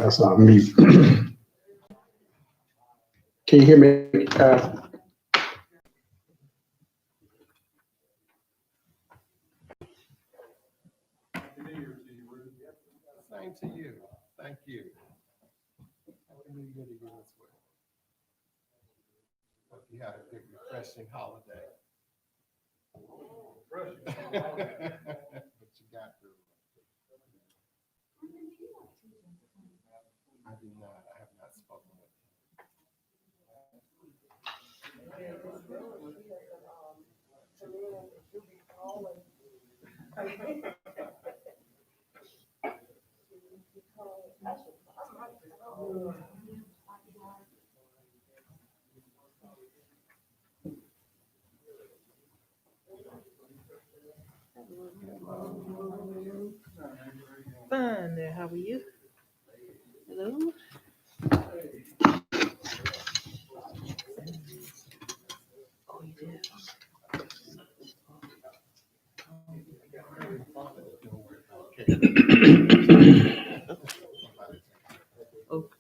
That's on mute. Can you hear me? Same to you. Thank you. Happy New Year to you as well. Hope you had a good, refreshing holiday. But you got through. I do not. I have not spoken with Fine there. How are you? Hello? Oh, you did? Okay.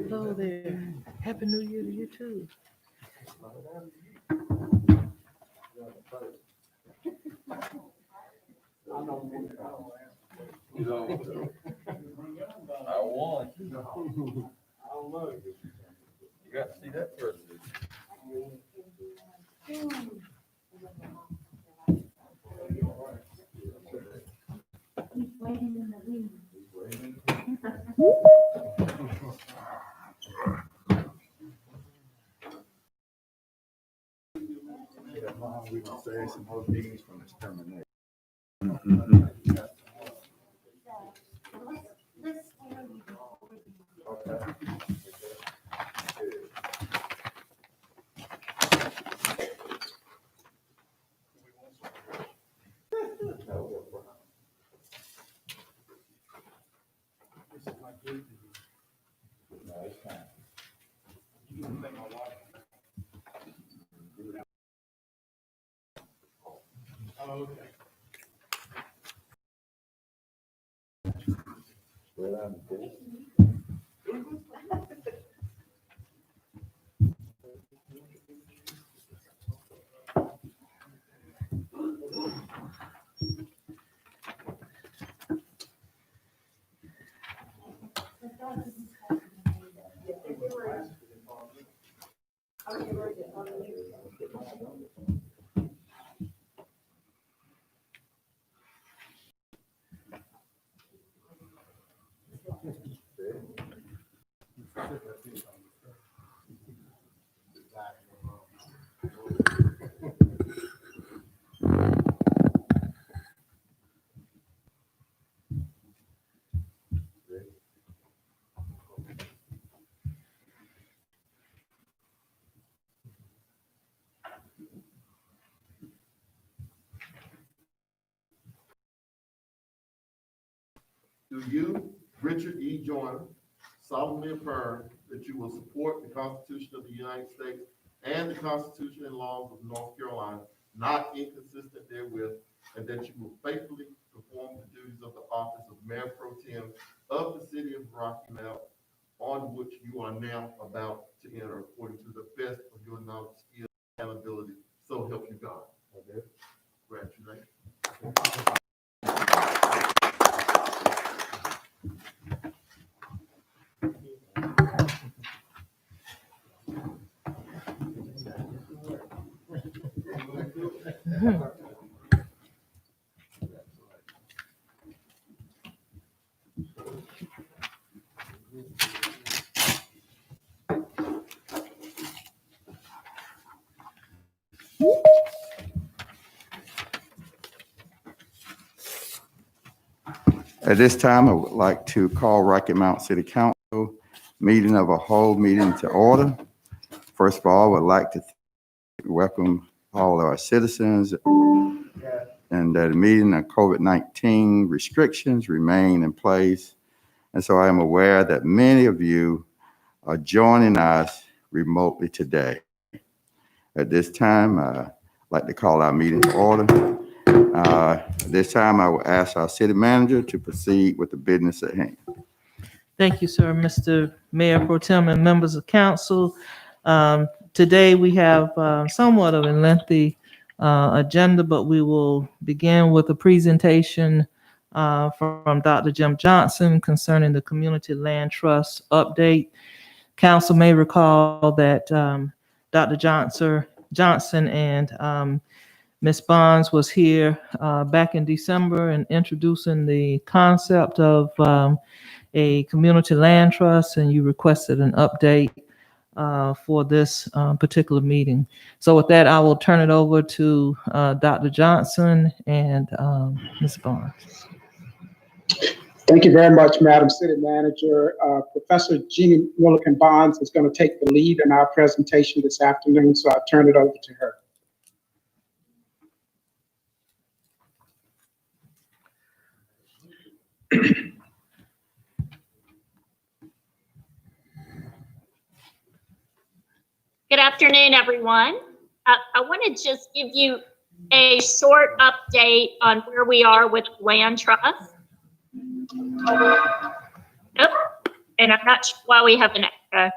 Hello there. Happy New Year to you too. I won. I don't know. You got to see that first. We're gonna say some more things from this termination. Do you, Richard E. Joyner, solemnly affirm that you will support the Constitution of the United States and the Constitution and laws of North Carolina, not inconsistent therewith, and that you will faithfully perform the duties of the office of Mayor Pro Tem of the city of Rocky Mount, on which you are now about to enter according to the best of your knowledge, skill, and ability. So help you God. Congratulations. At this time, I would like to call Rocky Mount City Council meeting of a whole meeting to order. First of all, I would like to welcome all our citizens and that the meeting of COVID-19 restrictions remain in place. And so I am aware that many of you are joining us remotely today. At this time, I'd like to call our meeting to order. At this time, I will ask our city manager to proceed with the business at hand. Thank you, sir. Mr. Mayor Pro Tem and members of council. Today we have somewhat of a lengthy agenda, but we will begin with a presentation from Dr. Jim Johnson concerning the Community Land Trust update. Council may recall that Dr. Johnson and Ms. Bonds was here back in December and introducing the concept of a community land trust, and you requested an update for this particular meeting. So with that, I will turn it over to Dr. Johnson and Ms. Bonds. Thank you very much, Madam City Manager. Professor Jeannie Milliken Bonds is going to take the lead in our presentation this afternoon, so I'll turn it over to her. Good afternoon, everyone. I want to just give you a short update on where we are with Land Trust. Oh, and I'm not sure why we have an echo.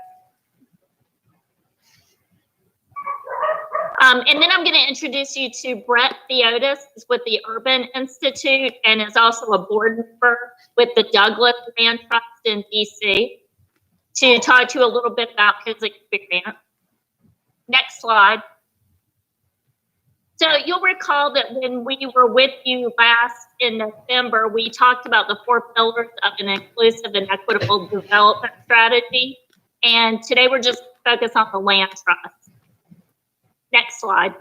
And then I'm going to introduce you to Brett Theotis, who's with the Urban Institute and is also a board member with the Douglas Land Trust in DC, to talk to you a little bit about his experience. Next slide. So you'll recall that when we were with you last in November, we talked about the 4 pillars of an inclusive and equitable development strategy. And today we're just focused on the land trust. Next slide.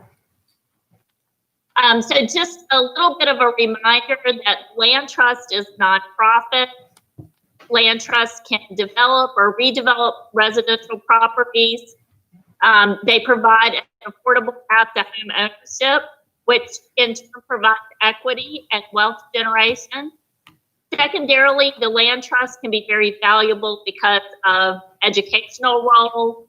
So just a little bit of a reminder that Land Trust is nonprofit. Land Trust can develop or redevelop residential properties. They provide an affordable path to home ownership, which in turn provides equity and wealth generation. Secondarily, the land trust can be very valuable because of educational role,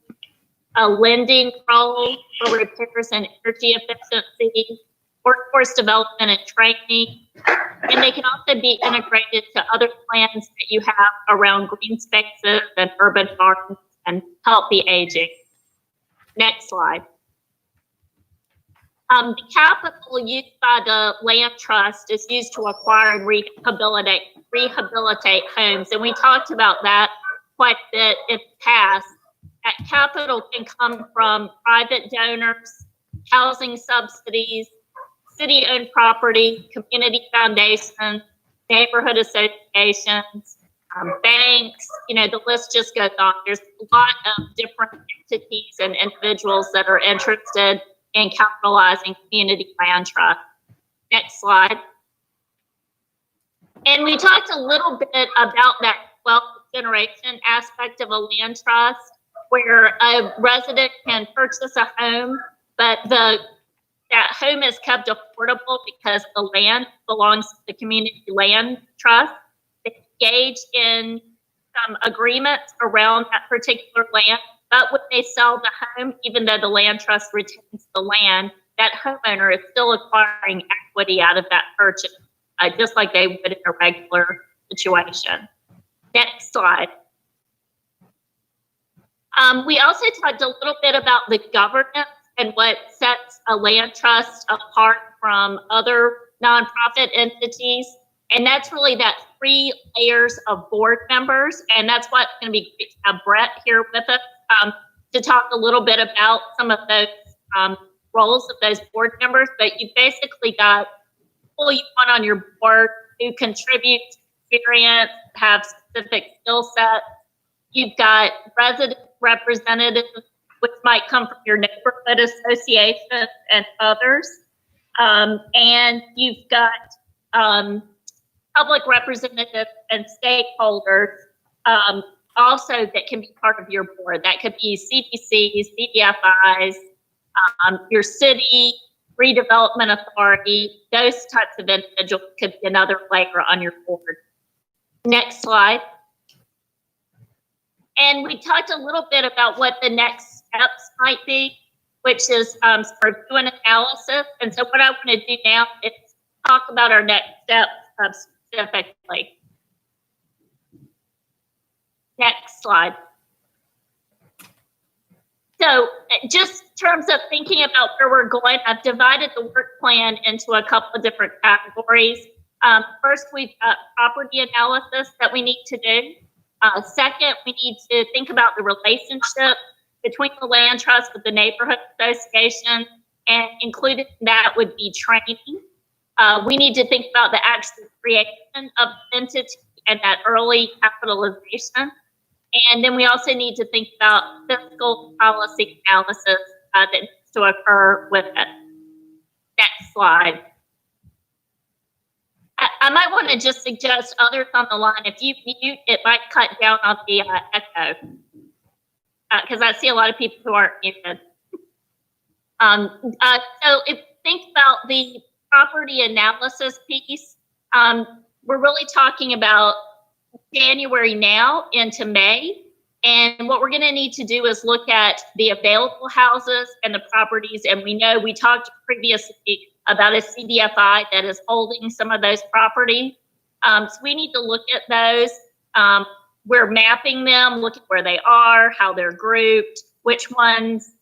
a lending role for repairs and energy efficiency, workforce development and training, and they can also be integrated to other plans that you have around green spaces and urban farms and healthy aging. Next slide. The capital used by the land trust is used to acquire and rehabilitate homes, and we talked about that quite a bit in the past. That capital can come from private donors, housing subsidies, city-owned property, community foundations, neighborhood associations, banks, the list just goes on. There's a lot of different entities and individuals that are interested in capitalizing community land trust. Next slide. And we talked a little bit about that wealth generation aspect of a land trust, where a resident can purchase a home, but that home is kept affordable because the land belongs to the community land trust. They engage in some agreements around that particular land, but when they sell the home, even though the land trust retains the land, that homeowner is still acquiring equity out of that purchase, just like they would in a regular situation. Next slide. We also talked a little bit about the governance and what sets a land trust apart from other nonprofit entities. And that's really that 3 layers of board members. And that's what's going to be great to have Brett here with us to talk a little bit about some of those roles of those board members. But you basically got people you want on your board who contribute experience, have specific skill sets. You've got resident representatives, which might come from your neighborhood association and others. And you've got public representatives and stakeholders also that can be part of your board. That could be CDCs, CDFIs, your city redevelopment authority. Those types of individuals could be another layer on your board. Next slide. And we talked a little bit about what the next steps might be, which is sort of do an analysis. And so what I want to do now is talk about our next steps specifically. Next slide. So just in terms of thinking about where we're going, I've divided the work plan into a couple of different categories. First, we've got property analysis that we need to do. Second, we need to think about the relationship between the land trust with the neighborhood association, and included in that would be training. We need to think about the actual creation of the entity and that early capitalization. And then we also need to think about fiscal policy analysis that needs to occur with it. Next slide. I might want to just suggest others on the line. If you mute, it might cut down on the echo, because I see a lot of people who aren't muted. So if think about the property analysis piece, we're really talking about January now into May. And what we're going to need to do is look at the available houses and the properties. And we know we talked previously about a CDFI that is holding some of those properties. So we need to look at those. We're mapping them, look at where they are, how they're grouped, which ones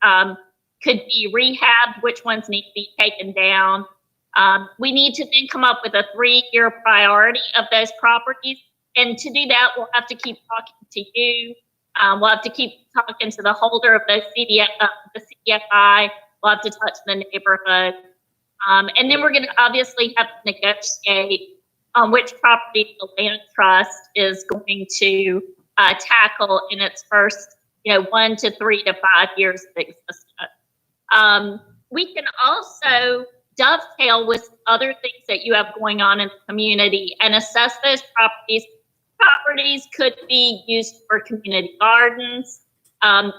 could be rehabbed, which ones need to be taken down. We need to then come up with a 3-year priority of those properties. And to do that, we'll have to keep talking to you. We'll have to keep talking to the holder of those the CDFI. We'll have to talk to the neighborhood. And then we're going to obviously have to negotiate on which property the land trust is going to tackle in its first, 1 to 3 to 5 years of existence. We can also dovetail with other things that you have going on in the community and assess those properties. Properties could be used for community gardens.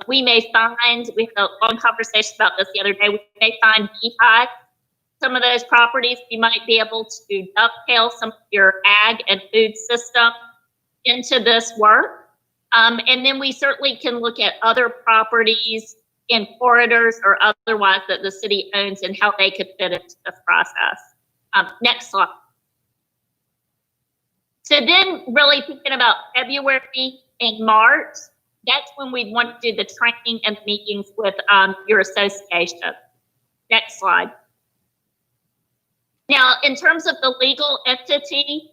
We may find, we had a long conversation about this the other day, we may find beehives. Some of those properties, we might be able to dovetail some of your ag and food system into this work. And then we certainly can look at other properties in corridors or otherwise that the city owns and how they could fit into this process. Next slide. So then really thinking about February and March, that's when we'd want to do the training and meetings with your association. Next slide. Now, in terms of the legal entity,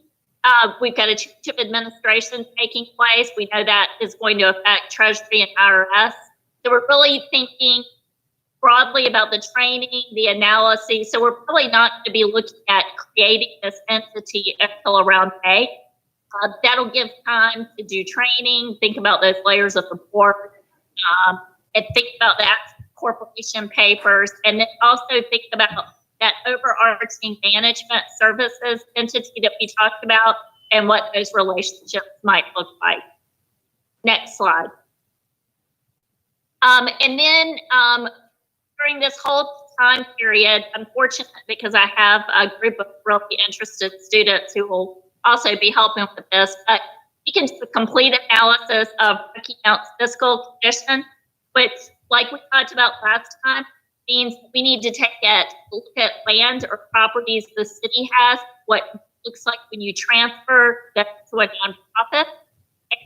we've got a change of administration taking place. We know that is going to affect Treasury and IRS. So we're really thinking broadly about the training, the analysis. So we're probably not going to be looking at creating this entity until around May. That'll give time to do training, think about those layers of the board, and think about that corporation papers, and then also think about that overarching management services entity that we talked about and what those relationships might look like. Next slide. And then during this whole time period, I'm fortunate because I have a group of really interested students who will also be helping with this, but you can do a complete analysis of Rocky Mount's fiscal condition, which, like we talked about last time, means we need to look at land or properties the city has, what it looks like when you transfer that to a nonprofit,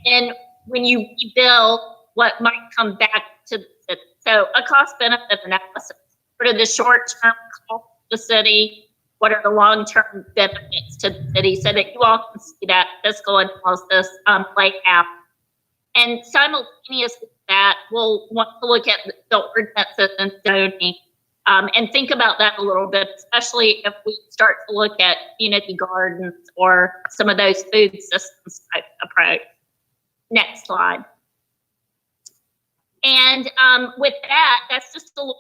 and when you rebuild, what might come back to the city. So a cost-benefit analysis. What are the short-term costs to the city? What are the long-term benefits to the city, so that you all can see that fiscal analysis play out. And simultaneous with that, we'll want to look at the ordinances and zoning and think about that a little bit, especially if we start to look at community gardens or some of those food systems type approach. Next slide. And with that, that's just a little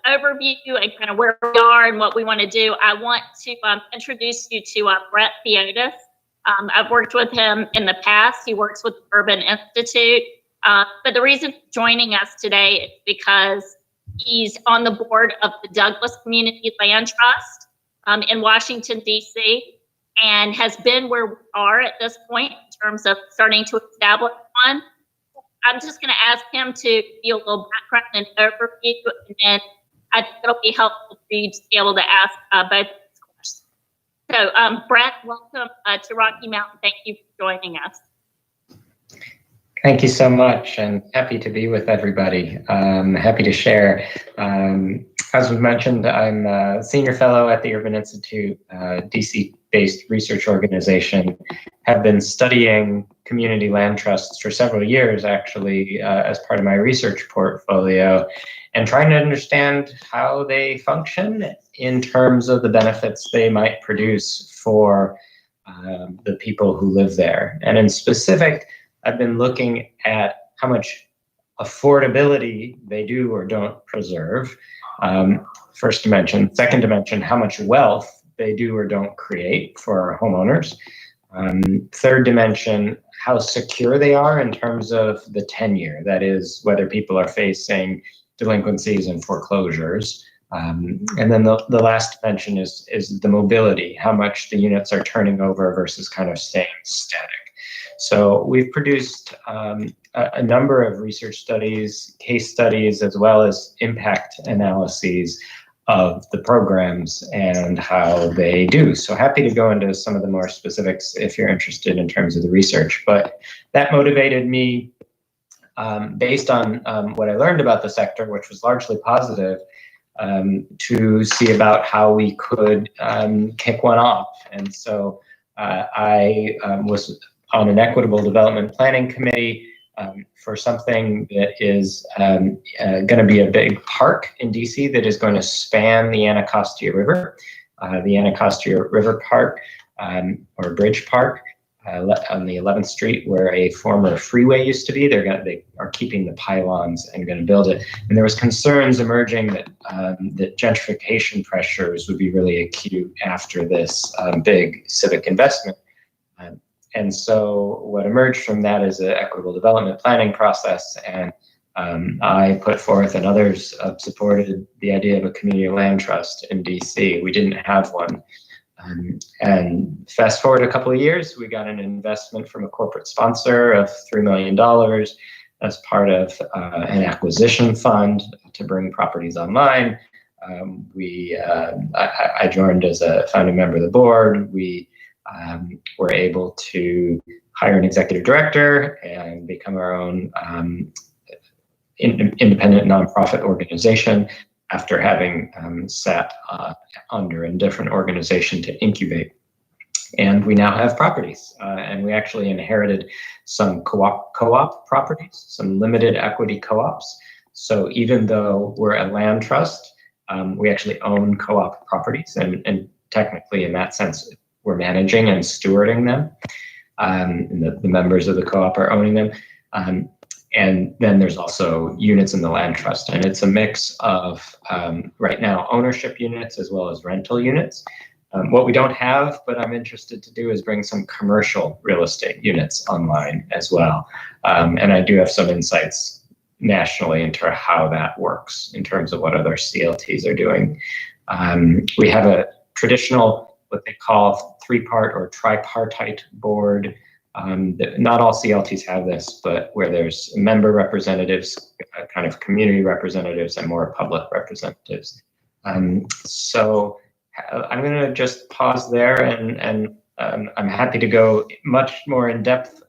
overview and kind of where we are and what we want to do. I want to introduce you to Brett Theotis. I've worked with him in the past. He works with the Urban Institute. But the reason for joining us today is because he's on the board of the Douglas Community Land Trust in Washington, D.C., and has been where we are at this point in terms of starting to establish one. I'm just going to ask him to give you a little background and overview, and then I think it'll be helpful for you to be able to ask both of these questions. So, Brett, welcome to Rocky Mountain. Thank you for joining us. Thank you so much, and happy to be with everybody. Happy to share. As was mentioned, I'm a senior fellow at the Urban Institute, DC-based research organization. Have been studying community land trusts for several years, actually, as part of my research portfolio, and trying to understand how they function in terms of the benefits they might produce for the people who live there. And in specific, I've been looking at how much affordability they do or don't preserve. First dimension. Second dimension, how much wealth they do or don't create for our homeowners. Third dimension, how secure they are in terms of the tenure. That is, whether people are facing delinquencies and foreclosures. And then the last dimension is the mobility, how much the units are turning over versus kind of staying static. So we've produced a number of research studies, case studies, as well as impact analyses of the programs and how they do. So happy to go into some of the more specifics if you're interested in terms of the research. But that motivated me, based on what I learned about the sector, which was largely positive, to see about how we could kick one off. And so I was on an equitable development planning committee for something that is going to be a big park in DC that is going to span the Anacostia River, the Anacostia River Park, or Bridge Park, on the 11th Street, where a former freeway used to be. They are keeping the pylons and going to build it. And there was concerns emerging that that gentrification pressures would be really acute after this big civic investment. And so what emerged from that is an equitable development planning process. And I put forth, and others supported, the idea of a community land trust in DC. We didn't have one. And fast forward a couple of years, we got an investment from a corporate sponsor of $3 million as part of an acquisition fund to bring properties online. I joined as a founding member of the board. We were able to hire an executive director and become our own independent nonprofit organization after having sat under a different organization to incubate. And we now have properties, and we actually inherited some co-op properties, some limited equity co-ops. So even though we're a land trust, we actually own co-op properties, and technically in that sense, we're managing and stewarding them. And the members of the co-op are owning them. And then there's also units in the land trust, and it's a mix of, right now, ownership units as well as rental units. What we don't have, but I'm interested to do, is bring some commercial real estate units online as well. And I do have some insights nationally into how that works in terms of what other CLTs are doing. We have a traditional, what they call three-part or tripartite board. Not all CLTs have this, but where there's member representatives, kind of community representatives, and more public representatives. So I'm going to just pause there, and I'm happy to go much more in depth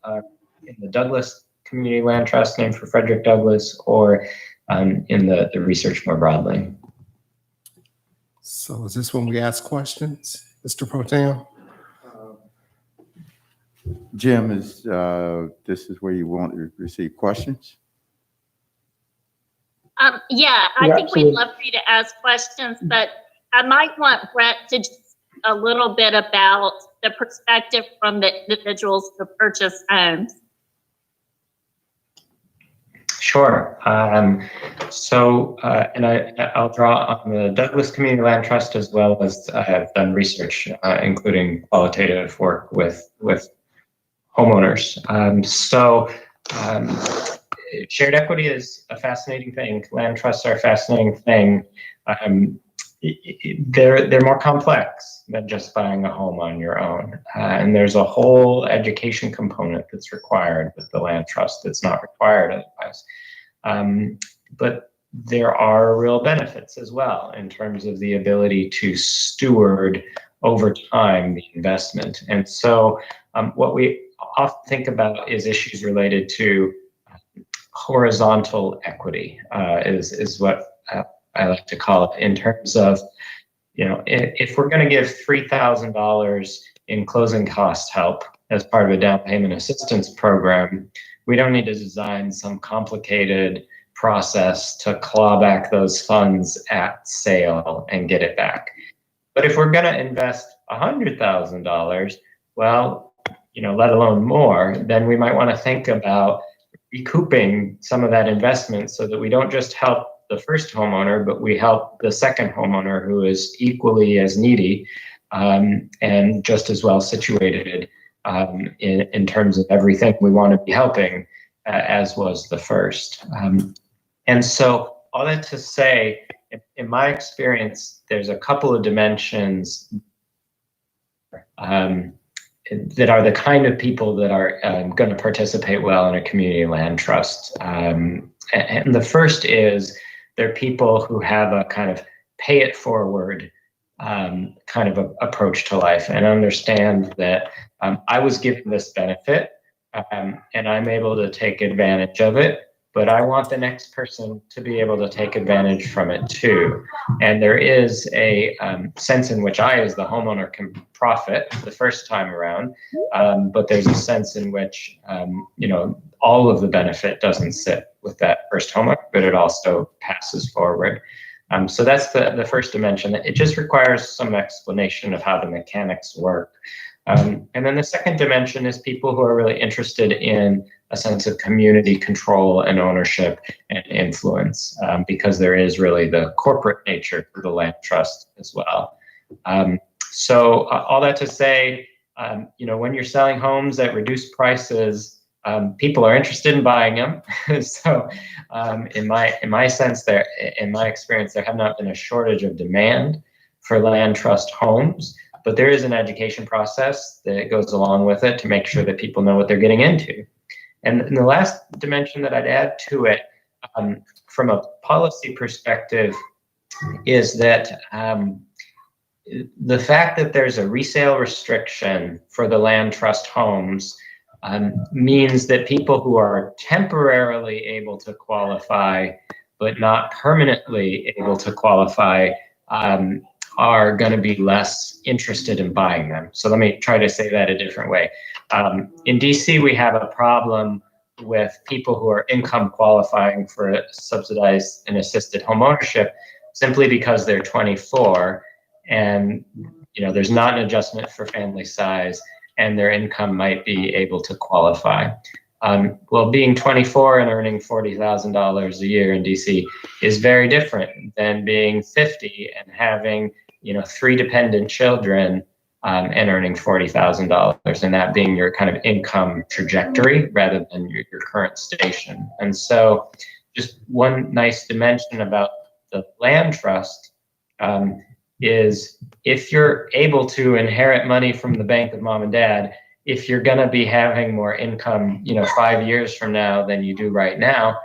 in the Douglas Community Land Trust, named for Frederick Douglass, or in the research more broadly. So is this when we ask questions, Mr. Pro Tem? Jim, this is where you want to receive questions? Yeah, I think we'd love for you to ask questions, but I might want Brett to just a little bit about the perspective from the individuals who purchase homes. Sure. I'll draw on the Douglas Community Land Trust as well as I have done research, including qualitative work with homeowners. Shared equity is a fascinating thing. Land trusts are a fascinating thing. They're more complex than just buying a home on your own. And there's a whole education component that's required with the land trust that's not required otherwise. But there are real benefits as well in terms of the ability to steward over time the investment. And so what we often think about is issues related to horizontal equity, is what I like to call it, in terms of, if we're going to give $3,000 in closing cost help as part of a down payment assistance program, we don't need to design some complicated process to claw back those funds at sale and get it back. But if we're going to invest $100,000, well, let alone more, then we might want to think about recouping some of that investment so that we don't just help the first homeowner, but we help the second homeowner who is equally as needy and just as well situated in terms of everything we want to be helping, as was the first. And so all that to say, in my experience, there's a couple of dimensions that are the kind of people that are going to participate well in a community land trust. And the first is they're people who have a kind of pay it forward kind of approach to life and understand that I was given this benefit and I'm able to take advantage of it, but I want the next person to be able to take advantage from it too. And there is a sense in which I, as the homeowner, can profit the first time around, but there's a sense in which, all of the benefit doesn't sit with that first homeowner, but it also passes forward. So that's the first dimension. It just requires some explanation of how the mechanics work. And then the second dimension is people who are really interested in a sense of community control and ownership and influence, because there is really the corporate nature to the land trust as well. So all that to say, when you're selling homes at reduced prices, people are interested in buying them. So in my sense, in my experience, there have not been a shortage of demand for land trust homes. But there is an education process that goes along with it to make sure that people know what they're getting into. And the last dimension that I'd add to it, from a policy perspective, is that the fact that there's a resale restriction for the land trust homes means that people who are temporarily able to qualify, but not permanently able to qualify, are going to be less interested in buying them. So let me try to say that a different way. In DC, we have a problem with people who are income qualifying for subsidized and assisted home ownership simply because they're 24 and there's not an adjustment for family size and their income might be able to qualify. Well, being 24 and earning $40,000 a year in DC is very different than being 50 and having 3 dependent children and earning $40,000, and that being your kind of income trajectory rather than your current station. And so just one nice dimension about the land trust is if you're able to inherit money from the bank of mom and dad, if you're going to be having more income, 5 years from now than you do right now,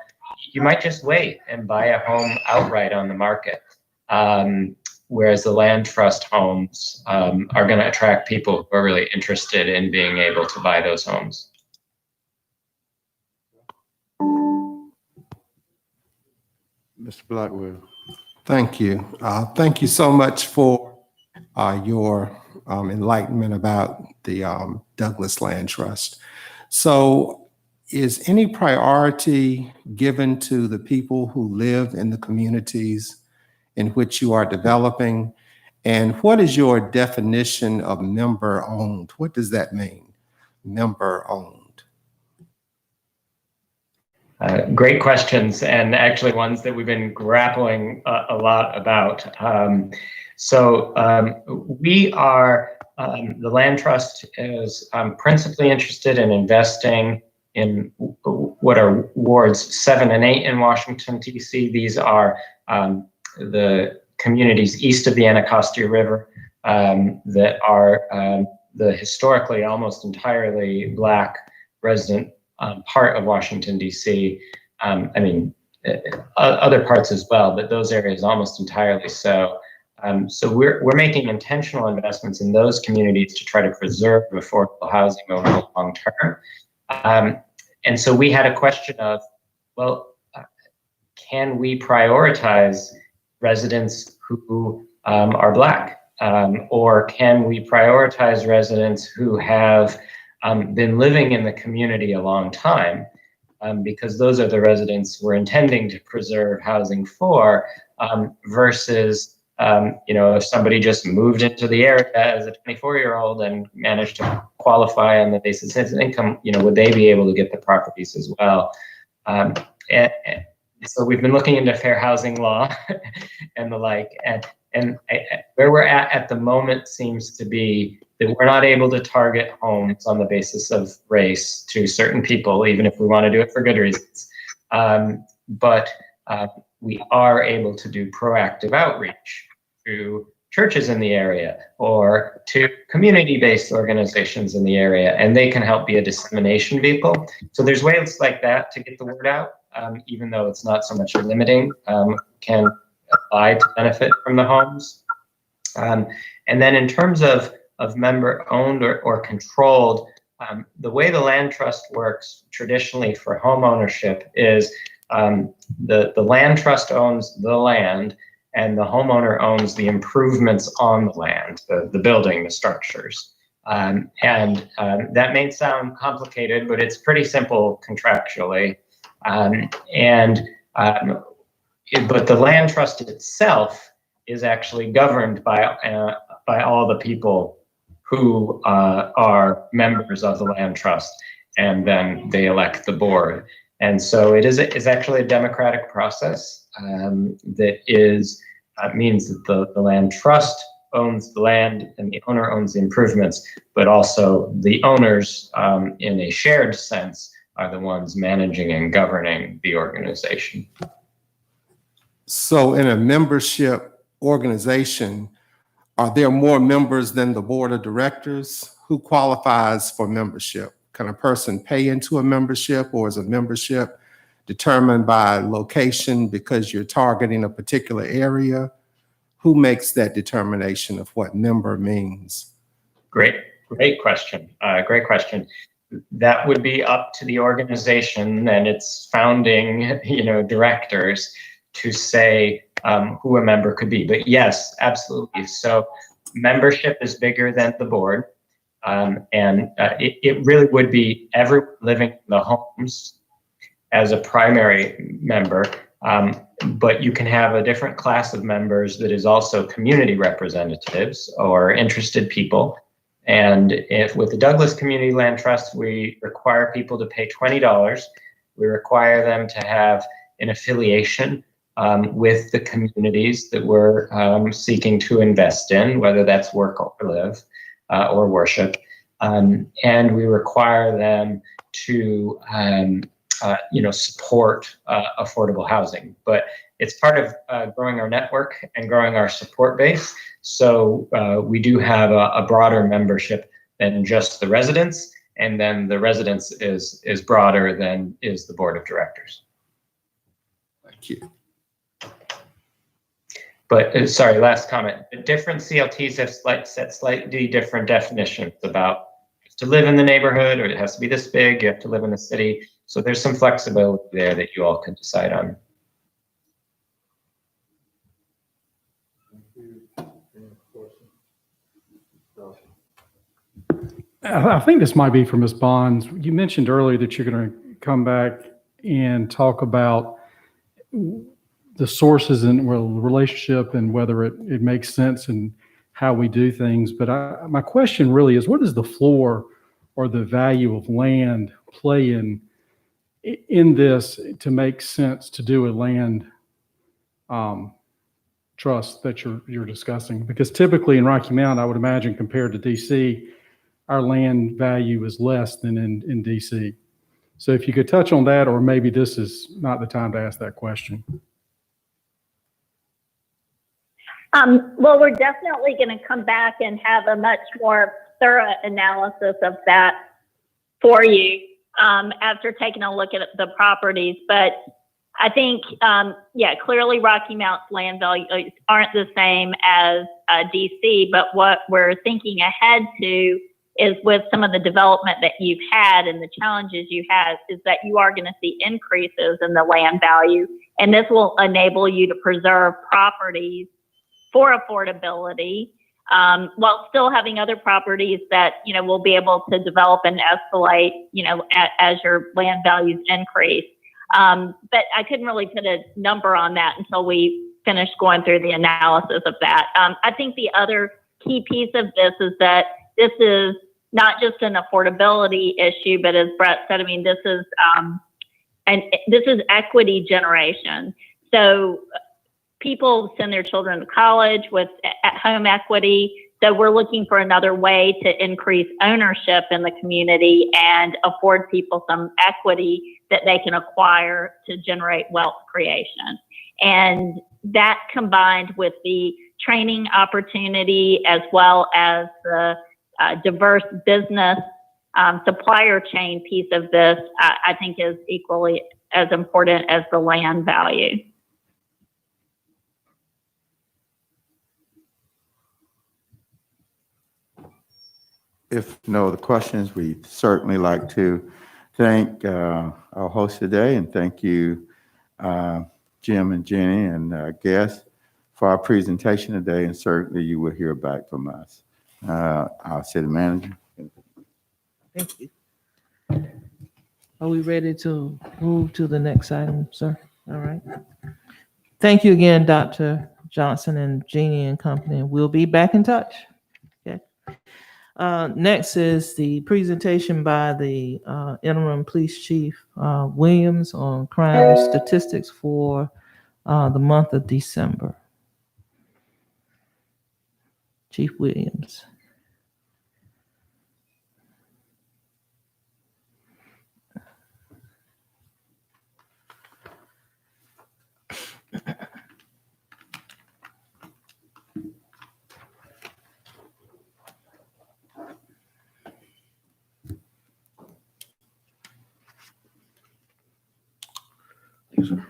you might just wait and buy a home outright on the market. Whereas the land trust homes are going to attract people who are really interested in being able to buy those homes. Mr. Blackwell. Thank you. Thank you so much for your enlightenment about the Douglas Land Trust. So is any priority given to the people who live in the communities in which you are developing? And what is your definition of member owned? What does that mean, member owned? Great questions, and actually ones that we've been grappling a lot about. We are, the Land Trust is principally interested in investing in what are wards 7 and 8 in Washington, D.C. These are the communities east of the Anacostia River that are the historically almost entirely Black resident part of Washington, D.C. Other parts as well, but those areas almost entirely so. So we're making intentional investments in those communities to try to preserve affordable housing over the long term. And so we had a question of, well, can we prioritize residents who are Black? Or can we prioritize residents who have been living in the community a long time? Because those are the residents we're intending to preserve housing for, versus if somebody just moved into the area as a 24-year-old and managed to qualify on the basis of his income, would they be able to get the properties as well? And so we've been looking into fair housing law and the like, and where we're at the moment seems to be that we're not able to target homes on the basis of race to certain people, even if we want to do it for good reasons. But we are able to do proactive outreach to churches in the area or to community-based organizations in the area, and they can help be a dissemination vehicle. So there's ways like that to get the word out, even though it's not so much limiting, can apply to benefit from the homes. And then in terms of member-owned or controlled, the way the land trust works traditionally for home ownership is the land trust owns the land and the homeowner owns the improvements on the land, the building, the structures. That may sound complicated, but it's pretty simple contractually. But the land trust itself is actually governed by all the people who are members of the land trust, and then they elect the board. And so it is actually a democratic process that means that the land trust owns the land and the owner owns the improvements, but also the owners in a shared sense are the ones managing and governing the organization. So in a membership organization, are there more members than the board of directors? Who qualifies for membership? Can a person pay into a membership, or is a membership determined by location because you're targeting a particular area? Who makes that determination of what member means? Great question. Great question. That would be up to the organization and its founding, directors to say who a member could be. But yes, absolutely. So membership is bigger than the board. It really would be everyone living in the homes as a primary member. But you can have a different class of members that is also community representatives or interested people. And if with the Douglas Community Land Trust, we require people to pay $20. We require them to have an affiliation with the communities that we're seeking to invest in, whether that's work or live or worship. And we require them to support affordable housing. But it's part of growing our network and growing our support base. So we do have a broader membership than just the residents, and then the residents is broader than is the board of directors. Thank you. But sorry, last comment. The different CLTs have set slightly different definitions about to live in the neighborhood, or it has to be this big, you have to live in the city. So there's some flexibility there that you all can decide on. I think this might be for Ms. Bonds. You mentioned earlier that you're going to come back and talk about the sources and relationship and whether it makes sense and how we do things. But my question really is, what does the floor or the value of land play in in this to make sense to do a land trust that you're discussing? Because typically in Rocky Mount, I would imagine compared to DC, our land value is less than in DC. So if you could touch on that, or maybe this is not the time to ask that question. Well, we're definitely going to come back and have a much more thorough analysis of that for you after taking a look at the properties. But I think, yeah, clearly Rocky Mount's land values aren't the same as DC, but what we're thinking ahead to is with some of the development that you've had and the challenges you had is that you are going to see increases in the land value. And this will enable you to preserve properties for affordability, while still having other properties that, you know, will be able to develop and escalate, you know, as your land values increase. But I couldn't really put a number on that until we finished going through the analysis of that. I think the other key piece of this is that this is not just an affordability issue, but as Brett said, I mean, this is equity generation. So people send their children to college with at-home equity. So we're looking for another way to increase ownership in the community and afford people some equity that they can acquire to generate wealth creation. And that combined with the training opportunity as well as the diverse business supplier chain piece of this, I think is equally as important as the land value. If no other questions, we'd certainly like to thank our host today and thank you, Jim and Jenny and guests for our presentation today. And certainly you will hear back from us, our city manager. Thank you. Are we ready to move to the next item, sir? All right. Thank you again, Dr. Johnson and Jeannie and company. We'll be back in touch. Okay. Next is the presentation by the interim police chief Williams on crime statistics for the month of December. Chief Williams. Thanks, sir.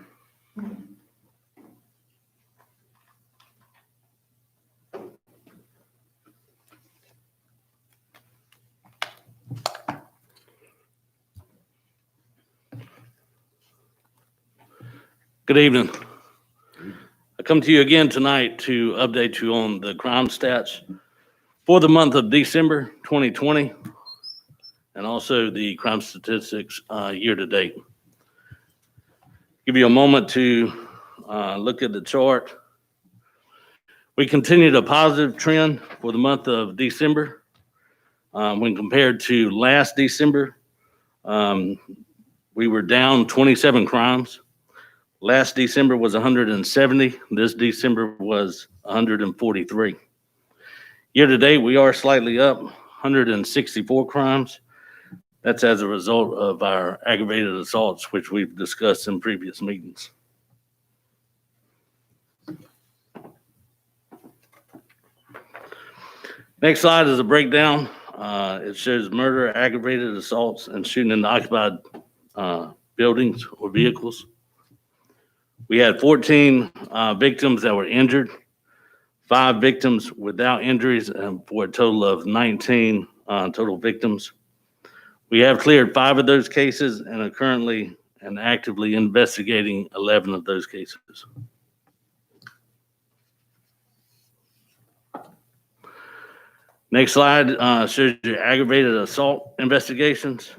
Good evening. I come to you again tonight to update you on the crime stats for the month of December 2020 and also the crime statistics year to date. Give you a moment to look at the chart. We continued a positive trend for the month of December. When compared to last December, we were down 27 crimes. Last December was 170. This December was 143. Year to date, we are slightly up, 164 crimes. That's as a result of our aggravated assaults, which we've discussed in previous meetings. Next slide is a breakdown. It shows murder, aggravated assaults, and shooting in occupied buildings or vehicles. We had 14 victims that were injured, 5 victims without injuries, and for a total of 19 total victims. We have cleared 5 of those cases and are currently and actively investigating 11 of those cases. Next slide shows you aggravated assault investigations.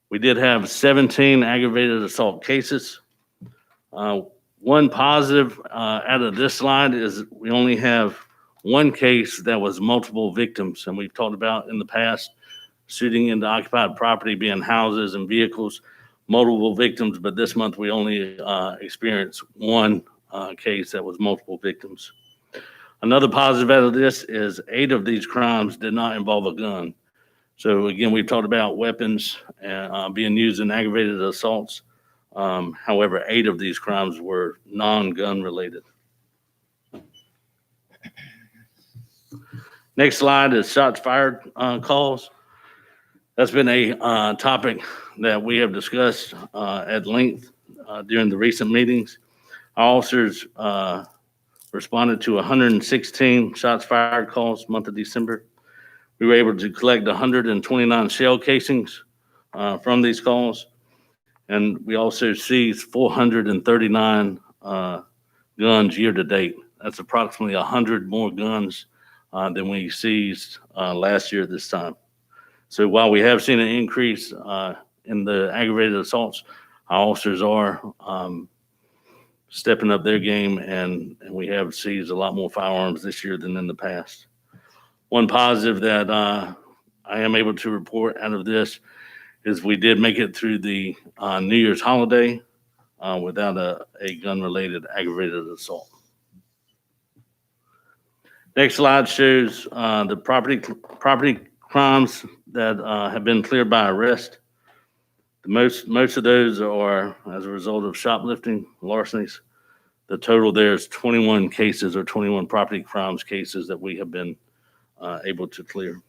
We did have 17 aggravated assault cases. One positive out of this slide is we only have 1 case that was multiple victims, and we've talked about in the past shooting into occupied property being houses and vehicles. multiple victims, but this month we only experienced one case that was multiple victims. Another positive out of this is 8 of these crimes did not involve a gun. So again, we've talked about weapons being used in aggravated assaults. However, 8 of these crimes were non-gun related. Next slide is shots fired calls. That's been a topic that we have discussed at length during the recent meetings. Our officers responded to 116 shots fired calls month of December. We were able to collect 129 shell casings from these calls. And we also seized 439 guns year to date. That's approximately 100 more guns than we seized last year at this time. So while we have seen an increase in the aggravated assaults, our officers are stepping up their game, and we have seized a lot more firearms this year than in the past. One positive that I am able to report out of this is we did make it through the New Year's holiday without a gun-related aggravated assault. Next slide shows the property crimes that have been cleared by arrest. Most of those are as a result of shoplifting, larcenies. The total there is 21 cases or 21 property crimes cases that we have been able to clear.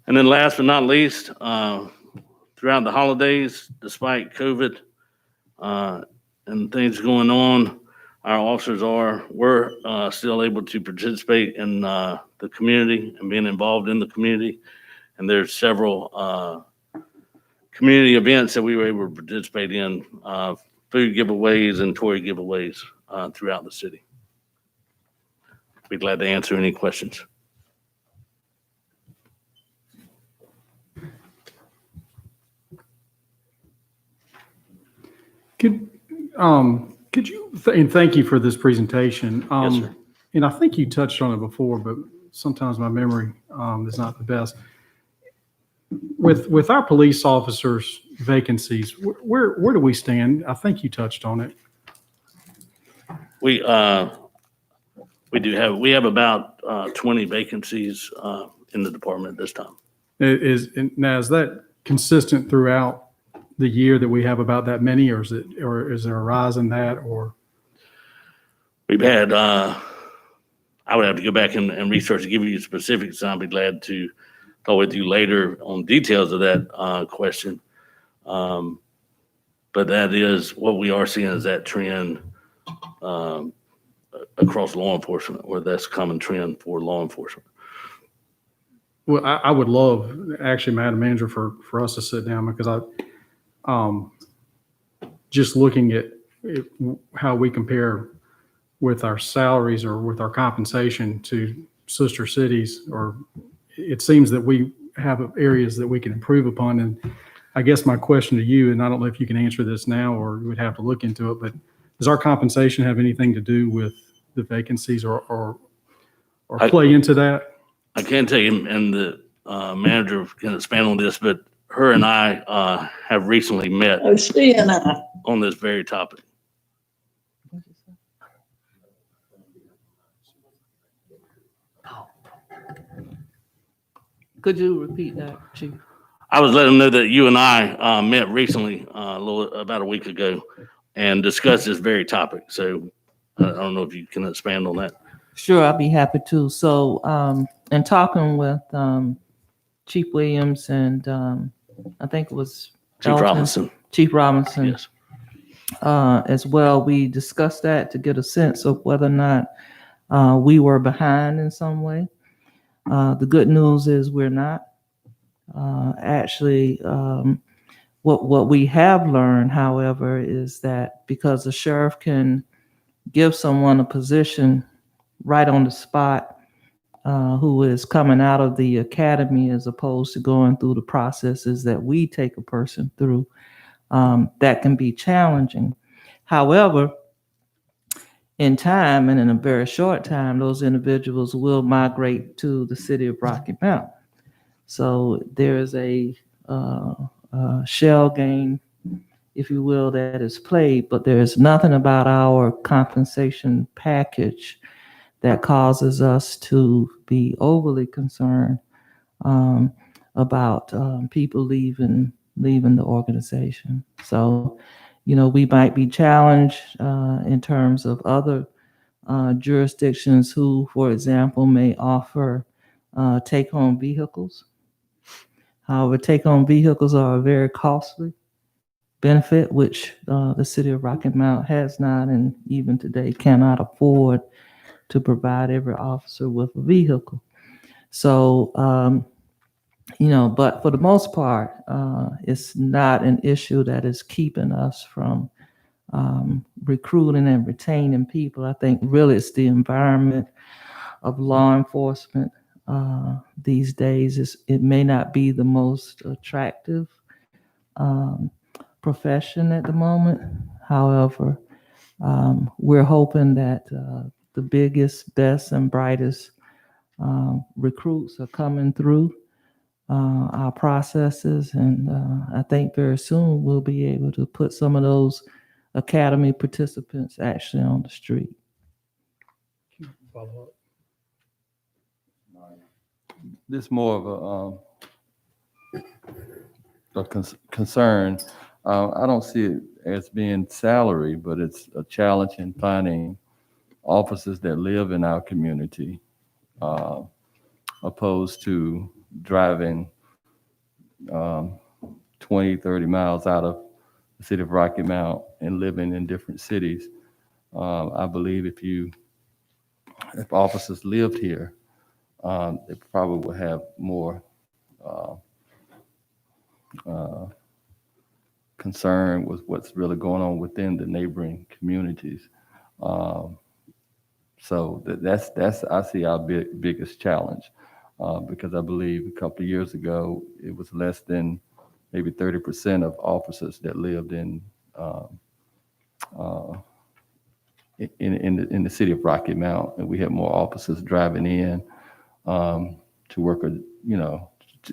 And then last but not least, throughout the holidays, despite COVID and things going on, our officers were still able to participate in the community and being involved in the community. And there's several community events that we were able to participate in, food giveaways and toy giveaways throughout the city. Be glad to answer any questions. Could you, and thank you for this presentation. Yes, sir. And I think you touched on it before, but sometimes my memory is not the best. With our police officers vacancies, where do we stand? I think you touched on it. We have about 20 vacancies in the department at this time. Is that consistent throughout the year that we have about that many, or is there a rise in that, or? We've had, I would have to go back and research to give you specifics. I'll be glad to talk with you later on details of that question. But that is what we are seeing is that trend across law enforcement, or that's a common trend for law enforcement. Well, I would love, actually, Madam Manager, for us to sit down, because just looking at how we compare with our salaries or with our compensation to sister cities, or it seems that we have areas that we can improve upon. And I guess my question to you, and I don't know if you can answer this now or you would have to look into it, but does our compensation have anything to do with the vacancies or play into that? I can tell you, and the manager can expand on this, but her and I have recently met on this very topic. Could you repeat that, Chief? I was letting them know that you and I met recently, about a week ago, and discussed this very topic. So I don't know if you can expand on that. Sure, I'll be happy to. So, in talking with Chief Williams and I think it was Chief Elton, Robinson. Chief Robinson, Yes. as well, we discussed that to get a sense of whether or not we were behind in some way. The good news is we're not. Actually, what we have learned, however, is that because the sheriff can give someone a position right on the spot, who is coming out of the academy, as opposed to going through the processes that we take a person through, that can be challenging. However, in time, and in a very short time, those individuals will migrate to the city of Rocky Mount. So there is a shell game, if you will, that is played, but there's nothing about our compensation package that causes us to be overly concerned about people leaving the organization. So, we might be challenged in terms of other jurisdictions who, for example, may offer take-home vehicles. However, take-home vehicles are a very costly benefit, which the city of Rocky Mount has not, and even today cannot afford to provide every officer with a vehicle. So, but for the most part, it's not an issue that is keeping us from recruiting and retaining people. I think really it's the environment of law enforcement these days. It may not be the most attractive profession at the moment. However, we're hoping that the biggest, best, and brightest recruits are coming through our processes, and I think very soon we'll be able to put some of those academy participants actually on the street. Follow up. This is more of a concern. I don't see it as being salary, but it's a challenge in finding officers that live in our community, opposed to driving 20, 30 miles out of the city of Rocky Mount and living in different cities. I believe if officers lived here, they probably would have more concern with what's really going on within the neighboring communities. So that's I see our biggest challenge, because I believe a couple of years ago it was less than maybe 30% of officers that lived in the city of Rocky Mount, and we had more officers driving in to work,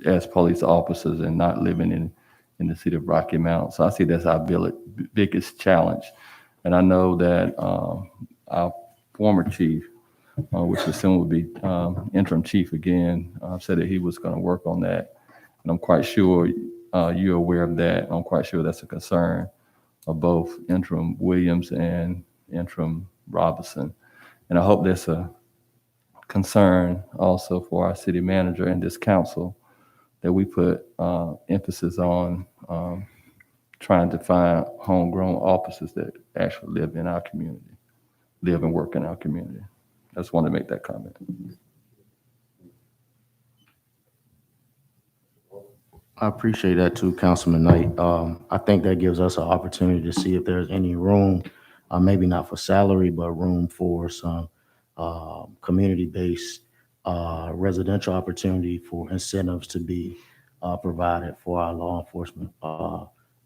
as police officers and not living in the city of Rocky Mount. So I see that's our biggest challenge. And I know that our former chief, which soon will be interim chief again, said that he was going to work on that. And I'm quite sure you're aware of that. I'm quite sure that's a concern of both interim Williams and interim Robinson. And I hope that's a concern also for our city manager and this council, that we put emphasis on trying to find homegrown officers that actually live in our community, live and work in our community. I just wanted to make that comment. I appreciate that too, Councilman Knight. I think that gives us an opportunity to see if there's any room, maybe not for salary, but room for some community-based residential opportunity for incentives to be provided for our law enforcement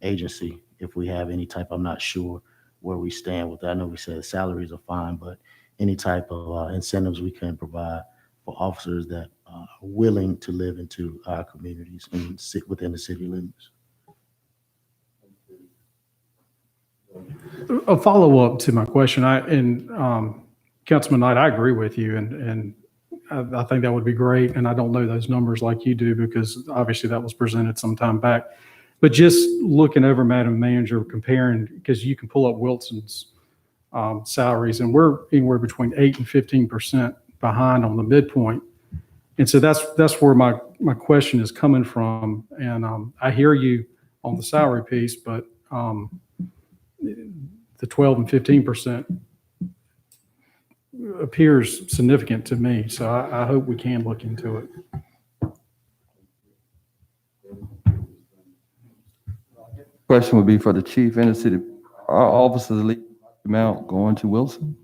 agency. If we have any type, I'm not sure where we stand with that. I know we said salaries are fine, but any type of incentives we can provide for officers that are willing to live into our communities and sit within the city limits. A follow-up to my question, Councilman Knight, I agree with you, and I think that would be great. And I don't know those numbers like you do, because obviously that was presented some time back. But just looking over, Madam Manager, comparing, because you can pull up Wilson's salaries, and we're anywhere between 8 and 15% behind on the midpoint. And so that's where my question is coming from. And I hear you on the salary piece, but the 12 and 15% appears significant to me. So I hope we can look into it. Question would be for the chief and the city. Are officers leaving Mount going to Wilson?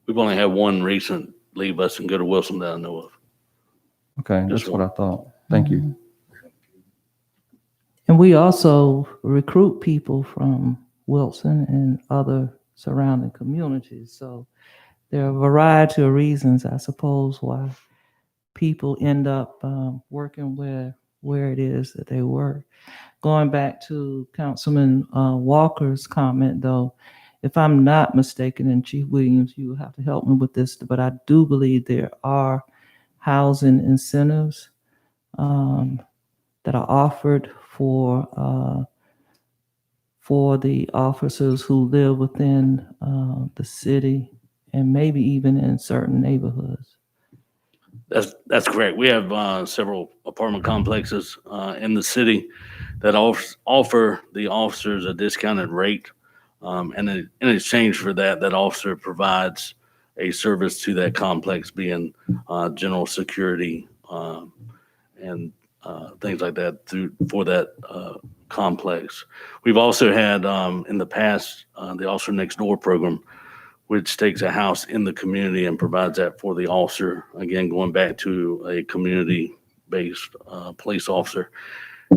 We've only had one recent leave us and go to Wilson that I know of. Okay, that's what I thought. Thank you. And we also recruit people from Wilson and other surrounding communities. So there are a variety of reasons, I suppose, why people end up working where where it is that they work. Going back to Councilman Walker's comment, though, if I'm not mistaken, and Chief Williams, you will have to help me with this, but I do believe there are housing incentives that are offered for the officers who live within the city and maybe even in certain neighborhoods. That's correct. We have several apartment complexes in the city that offer the officers a discounted rate. And in exchange for that, that officer provides a service to that complex, being general security and things like that for that complex. We've also had in the past the Officer Next Door program, which takes a house in the community and provides that for the officer. Again, going back to a community-based police officer.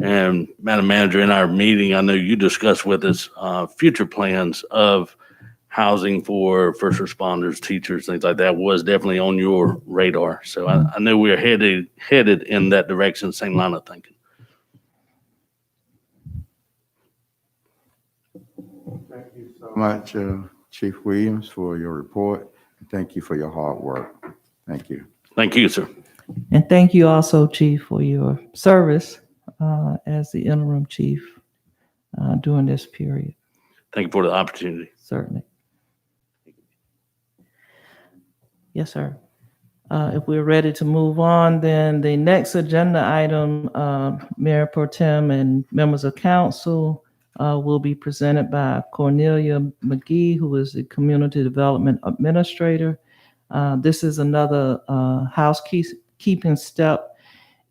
And Madam Manager, in our meeting, I know you discussed with us future plans of housing for first responders, teachers, things like that was definitely on your radar. So I know we're headed in that direction, same line of thinking. Thank you so much, Chief Williams, for your report. Thank you for your hard work. Thank you. Thank you, sir. And thank you also, Chief, for your service as the interim chief during this period. Thank you for the opportunity. Certainly. Yes, sir. If we're ready to move on, then the next agenda item, Mayor Pro Tem and members of council, will be presented by Cornelia McGee, who is the Community Development Administrator. This is another housekeeping step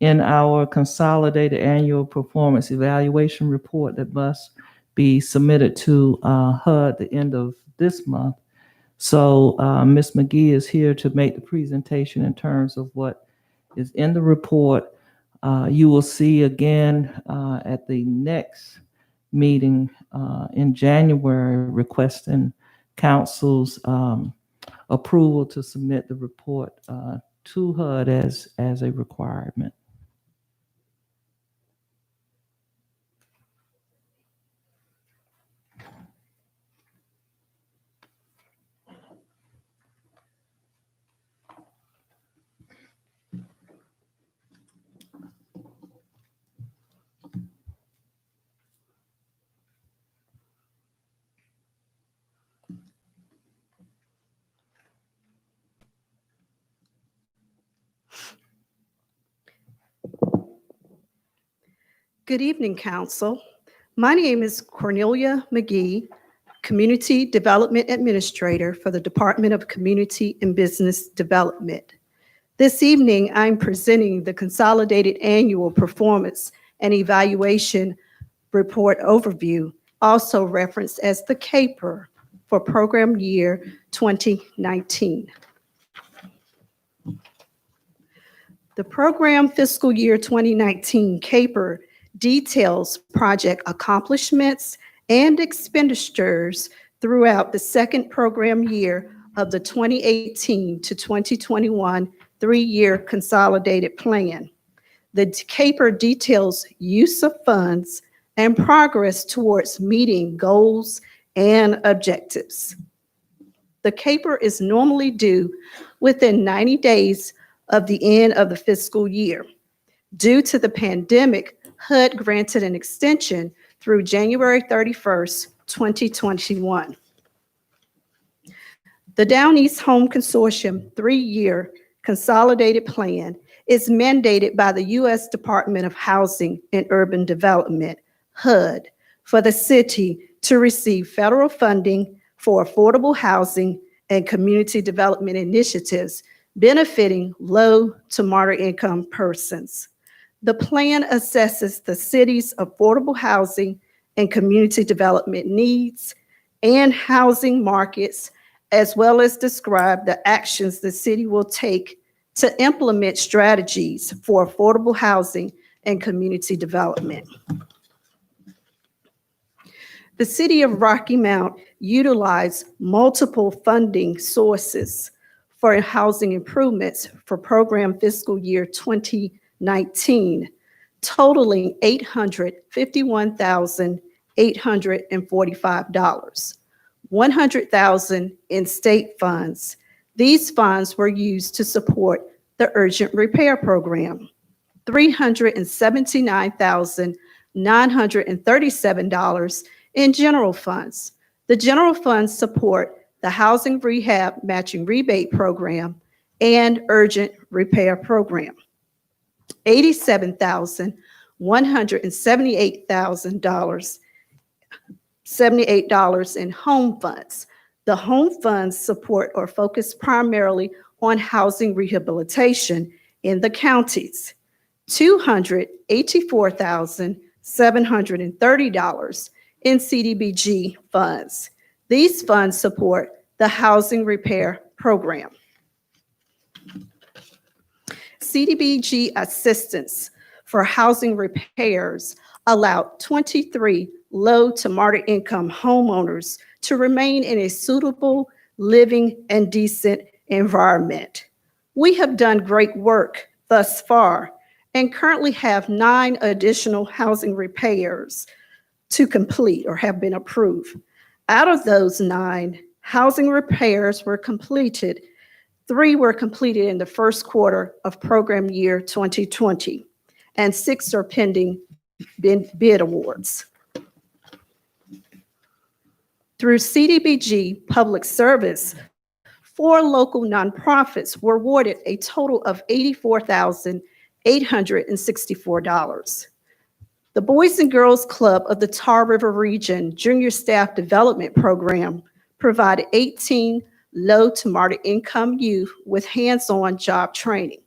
in our consolidated annual performance evaluation report that must be submitted to HUD at the end of this month. So Ms. McGee is here to make the presentation in terms of what is in the report. You will see again at the next meeting in January requesting council's approval to submit the report to HUD as a requirement. Good evening, Council. My name is Cornelia McGee, Community Development Administrator for the Department of Community and Business Development. This evening, I'm presenting the Consolidated Annual Performance and Evaluation Report Overview, also referenced as the CAPER, for program year 2019. The program fiscal year 2019 CAPER details project accomplishments and expenditures throughout the second program year of the 2018 to 2021 three-year consolidated plan. The CAPER details use of funds and progress towards meeting goals and objectives. The CAPER is normally due within 90 days of the end of the fiscal year. Due to the pandemic, HUD granted an extension through January 31st, 2021. The Down East Home Consortium three-year consolidated plan is mandated by the U.S. Department of Housing and Urban Development, HUD, for the city to receive federal funding for affordable housing and community development initiatives benefiting low to moderate income persons. The plan assesses the city's affordable housing and community development needs and housing markets, as well as describe the actions the city will take to implement strategies for affordable housing and community development. The City of Rocky Mount utilized multiple funding sources for housing improvements for program fiscal year 2019 totaling $851,845, $100,000 in state funds. These funds were used to support the urgent repair program. $379,937 in general funds. The general funds support the Housing Rehab Matching Rebate Program and Urgent Repair Program. $78,178 in home funds. The home funds support or focus primarily on housing rehabilitation in the counties. $284,730 in CDBG funds. These funds support the Housing Repair Program. CDBG assistance for housing repairs allowed 23 low to moderate income homeowners to remain in a suitable living and decent environment. We have done great work thus far and currently have 9 additional housing repairs to complete or have been approved. Out of those 9 housing repairs were completed, 3 were completed in the first quarter of program year 2020, and 6 are pending bid awards. Through CDBG Public Service, 4 local nonprofits were awarded a total of $84,864. The Boys and Girls Club of the Tar River Region Junior Staff Development Program provided 18 low to moderate income youth with hands-on job training.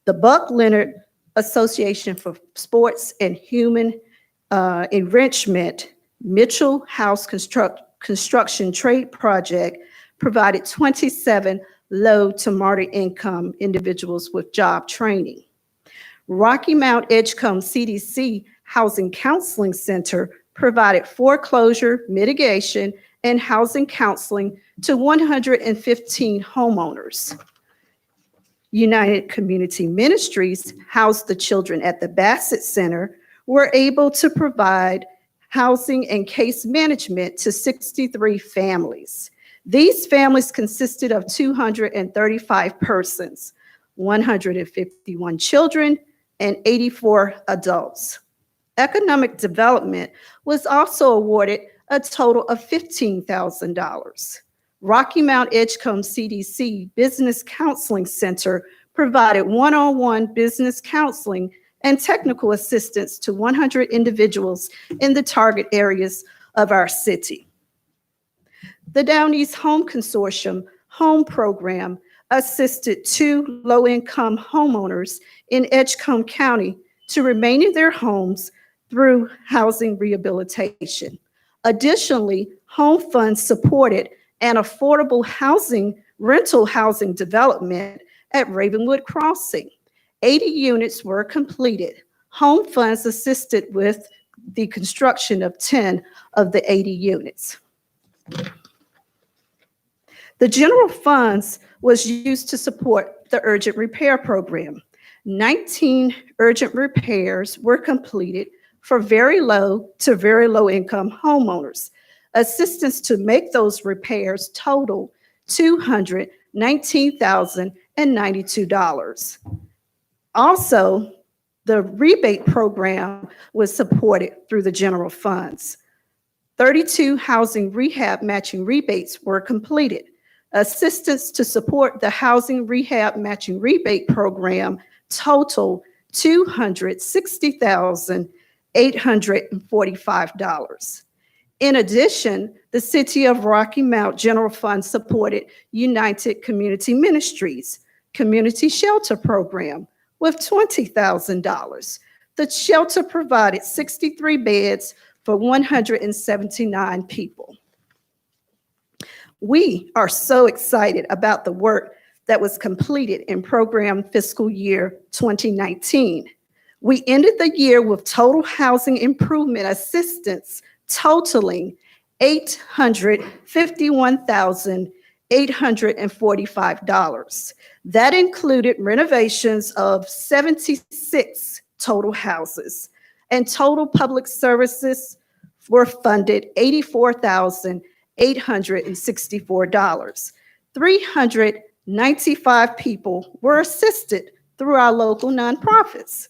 The Buck Leonard Association for Sports and Human Enrichment Mitchell House Construction Trade Project provided 27 low to moderate income individuals with job training. Rocky Mount Edgecombe CDC Housing Counseling Center provided foreclosure mitigation and housing counseling to 115 homeowners. United Community Ministries housed the children at the Bassett Center were able to provide housing and case management to 63 families. These families consisted of 235 persons, 151 children, and 84 adults. Economic Development was also awarded a total of $15,000. Rocky Mount Edgecombe CDC Business Counseling Center provided one-on-one business counseling and technical assistance to 100 individuals in the target areas of our city. The Down East Home Consortium Home Program assisted 2 low-income homeowners in Edgecombe County to remain in their homes through housing rehabilitation. Additionally, home funds supported an affordable housing, rental housing development at Ravenwood Crossing. 80 units were completed. Home funds assisted with the construction of 10 of the 80 units. The general funds was used to support the urgent repair program. 19 urgent repairs were completed for very low to very low income homeowners. Assistance to make those repairs totaled $219,092. Also, the rebate program was supported through the general funds. 32 housing rehab matching rebates were completed. Assistance to support the housing rehab matching rebate program totaled $260,845. In addition, the City of Rocky Mount General Fund supported United Community Ministries Community Shelter Program with $20,000. The shelter provided 63 beds for 179 people. We are so excited about the work that was completed in program fiscal year 2019. We ended the year with total housing improvement assistance totaling $851,845. That included renovations of 76 total houses, and total public services were funded $84,864. 395 people were assisted through our local nonprofits.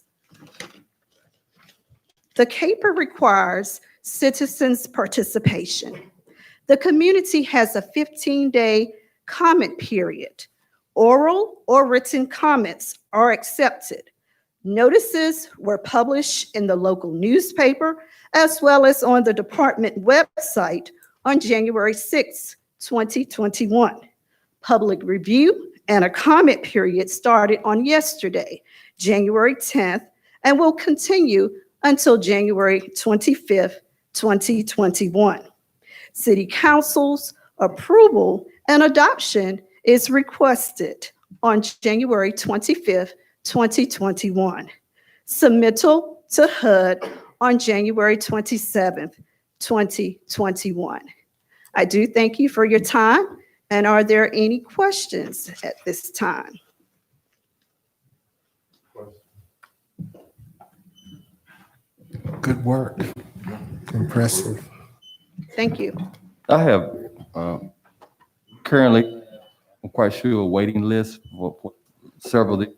The CAPER requires citizens' participation. The community has a 15-day comment period. Oral or written comments are accepted. Notices were published in the local newspaper as well as on the department website on January 6, 2021. Public review and a comment period started on yesterday, January 10th, and will continue until January 25th, 2021. City Council's approval and adoption is requested on January 25th, 2021. Submittal to HUD on January 27th, 2021. I do thank you for your time, and are there any questions at this time? Good work. Impressive. Thank you. I have currently, I'm quite sure, a waiting list for several of the.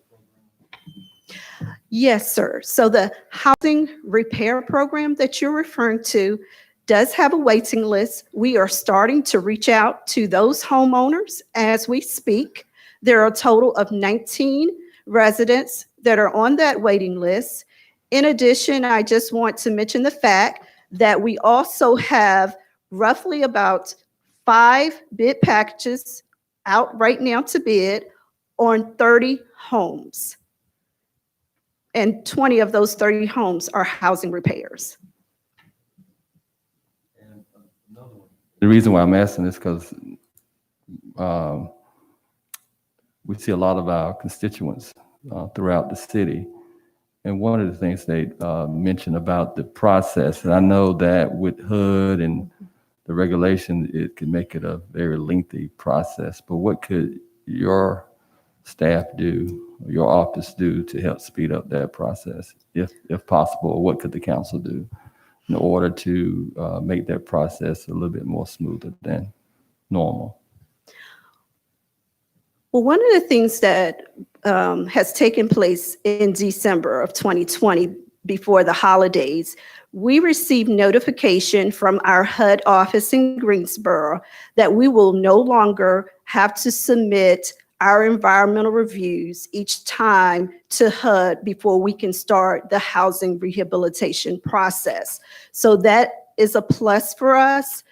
Yes, sir. So the housing repair program that you're referring to does have a waiting list. We are starting to reach out to those homeowners as we speak. There are a total of 19 residents that are on that waiting list. In addition, I just want to mention the fact that we also have roughly about 5 bid packages out right now to bid on 30 homes. And 20 of those 30 homes are housing repairs. The reason why I'm asking is because we see a lot of our constituents throughout the city. And one of the things they mentioned about the process, and I know that with HUD and the regulation, it can make it a very lengthy process, but what could your staff do, or your office do to help speed up that process, if possible? Or what could the council do in order to make that process a little bit more smoother than normal? Well, one of the things that has taken place in December of 2020, before the holidays, we received notification from our HUD office in Greensboro that we will no longer have to submit our environmental reviews each time to HUD before we can start the housing rehabilitation process. So that is a plus for us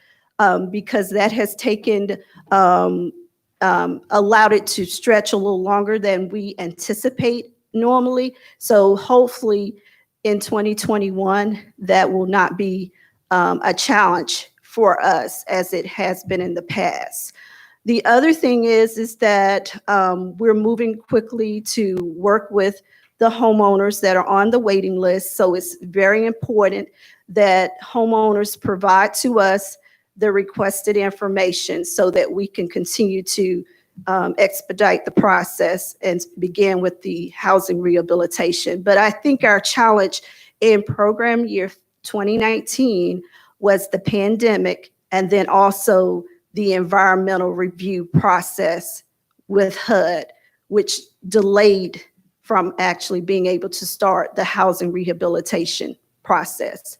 because that has taken allowed it to stretch a little longer than we anticipate normally. So hopefully in 2021, that will not be a challenge for us as it has been in the past. The other thing is that we're moving quickly to work with the homeowners that are on the waiting list. So it's very important that homeowners provide to us the requested information so that we can continue to expedite the process and begin with the housing rehabilitation. But I think our challenge in program year 2019 was the pandemic, and then also the environmental review process with HUD, which delayed from actually being able to start the housing rehabilitation process.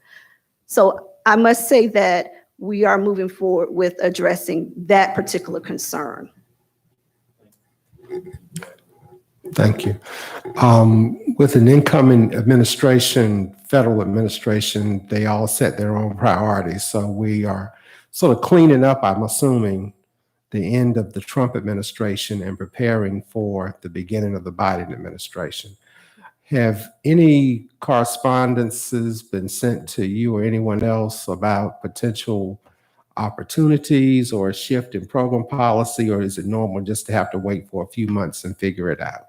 So I must say that we are moving forward with addressing that particular concern. Thank you. With an incoming administration, federal administration, they all set their own priorities. So we are sort of cleaning up, I'm assuming, the end of the Trump administration and preparing for the beginning of the Biden administration. Have any correspondences been sent to you or anyone else about potential opportunities or a shift in program policy, or is it normal just to have to wait for a few months and figure it out?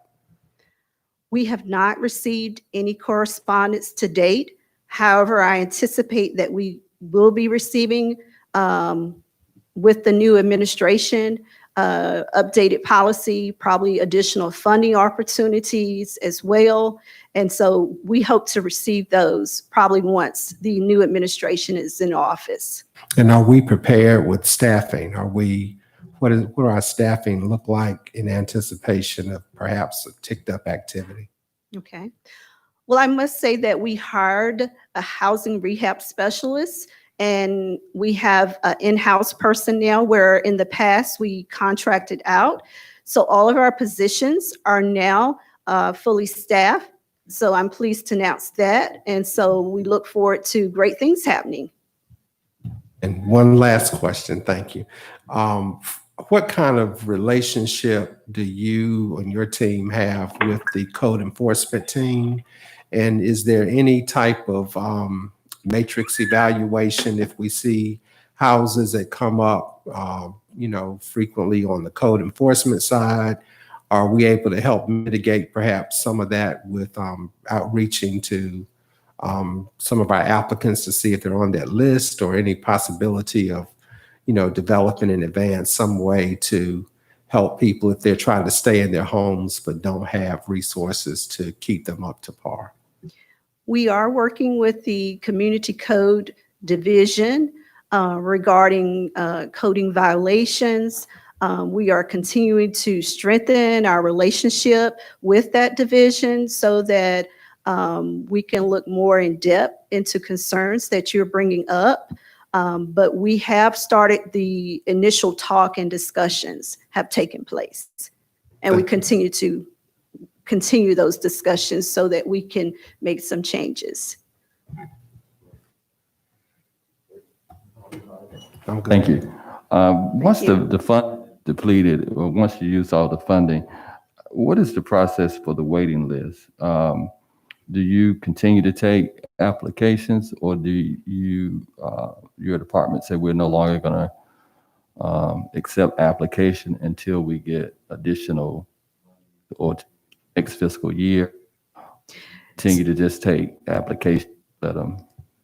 We have not received any correspondence to date. However, I anticipate that we will be receiving with the new administration updated policy, probably additional funding opportunities as well. And so we hope to receive those probably once the new administration is in office. And are we prepared with staffing? What do our staffing look like in anticipation of perhaps a ticked up activity? Okay. Well, I must say that we hired a housing rehab specialist, and we have in-house personnel where in the past we contracted out. So all of our positions are now fully staffed. So I'm pleased to announce that. And so we look forward to great things happening. And one last question, thank you. What kind of relationship do you and your team have with the code enforcement team? And is there any type of matrix evaluation if we see houses that come up, frequently on the code enforcement side? Are we able to help mitigate perhaps some of that with outreaching to some of our applicants to see if they're on that list, or any possibility of, developing in advance some way to help people if they're trying to stay in their homes but don't have resources to keep them up to par? We are working with the Community Code Division regarding coding violations. We are continuing to strengthen our relationship with that division so that we can look more in depth into concerns that you're bringing up. But we have started the initial talk and discussions have taken place. And we continue those discussions so that we can make some changes. Thank you. Once the fund depleted, or once you use all the funding, what is the process for the waiting list? Do you continue to take applications, or do you, your department say we're no longer going to accept application until we get additional, or next fiscal year, continue to just take applications, let them?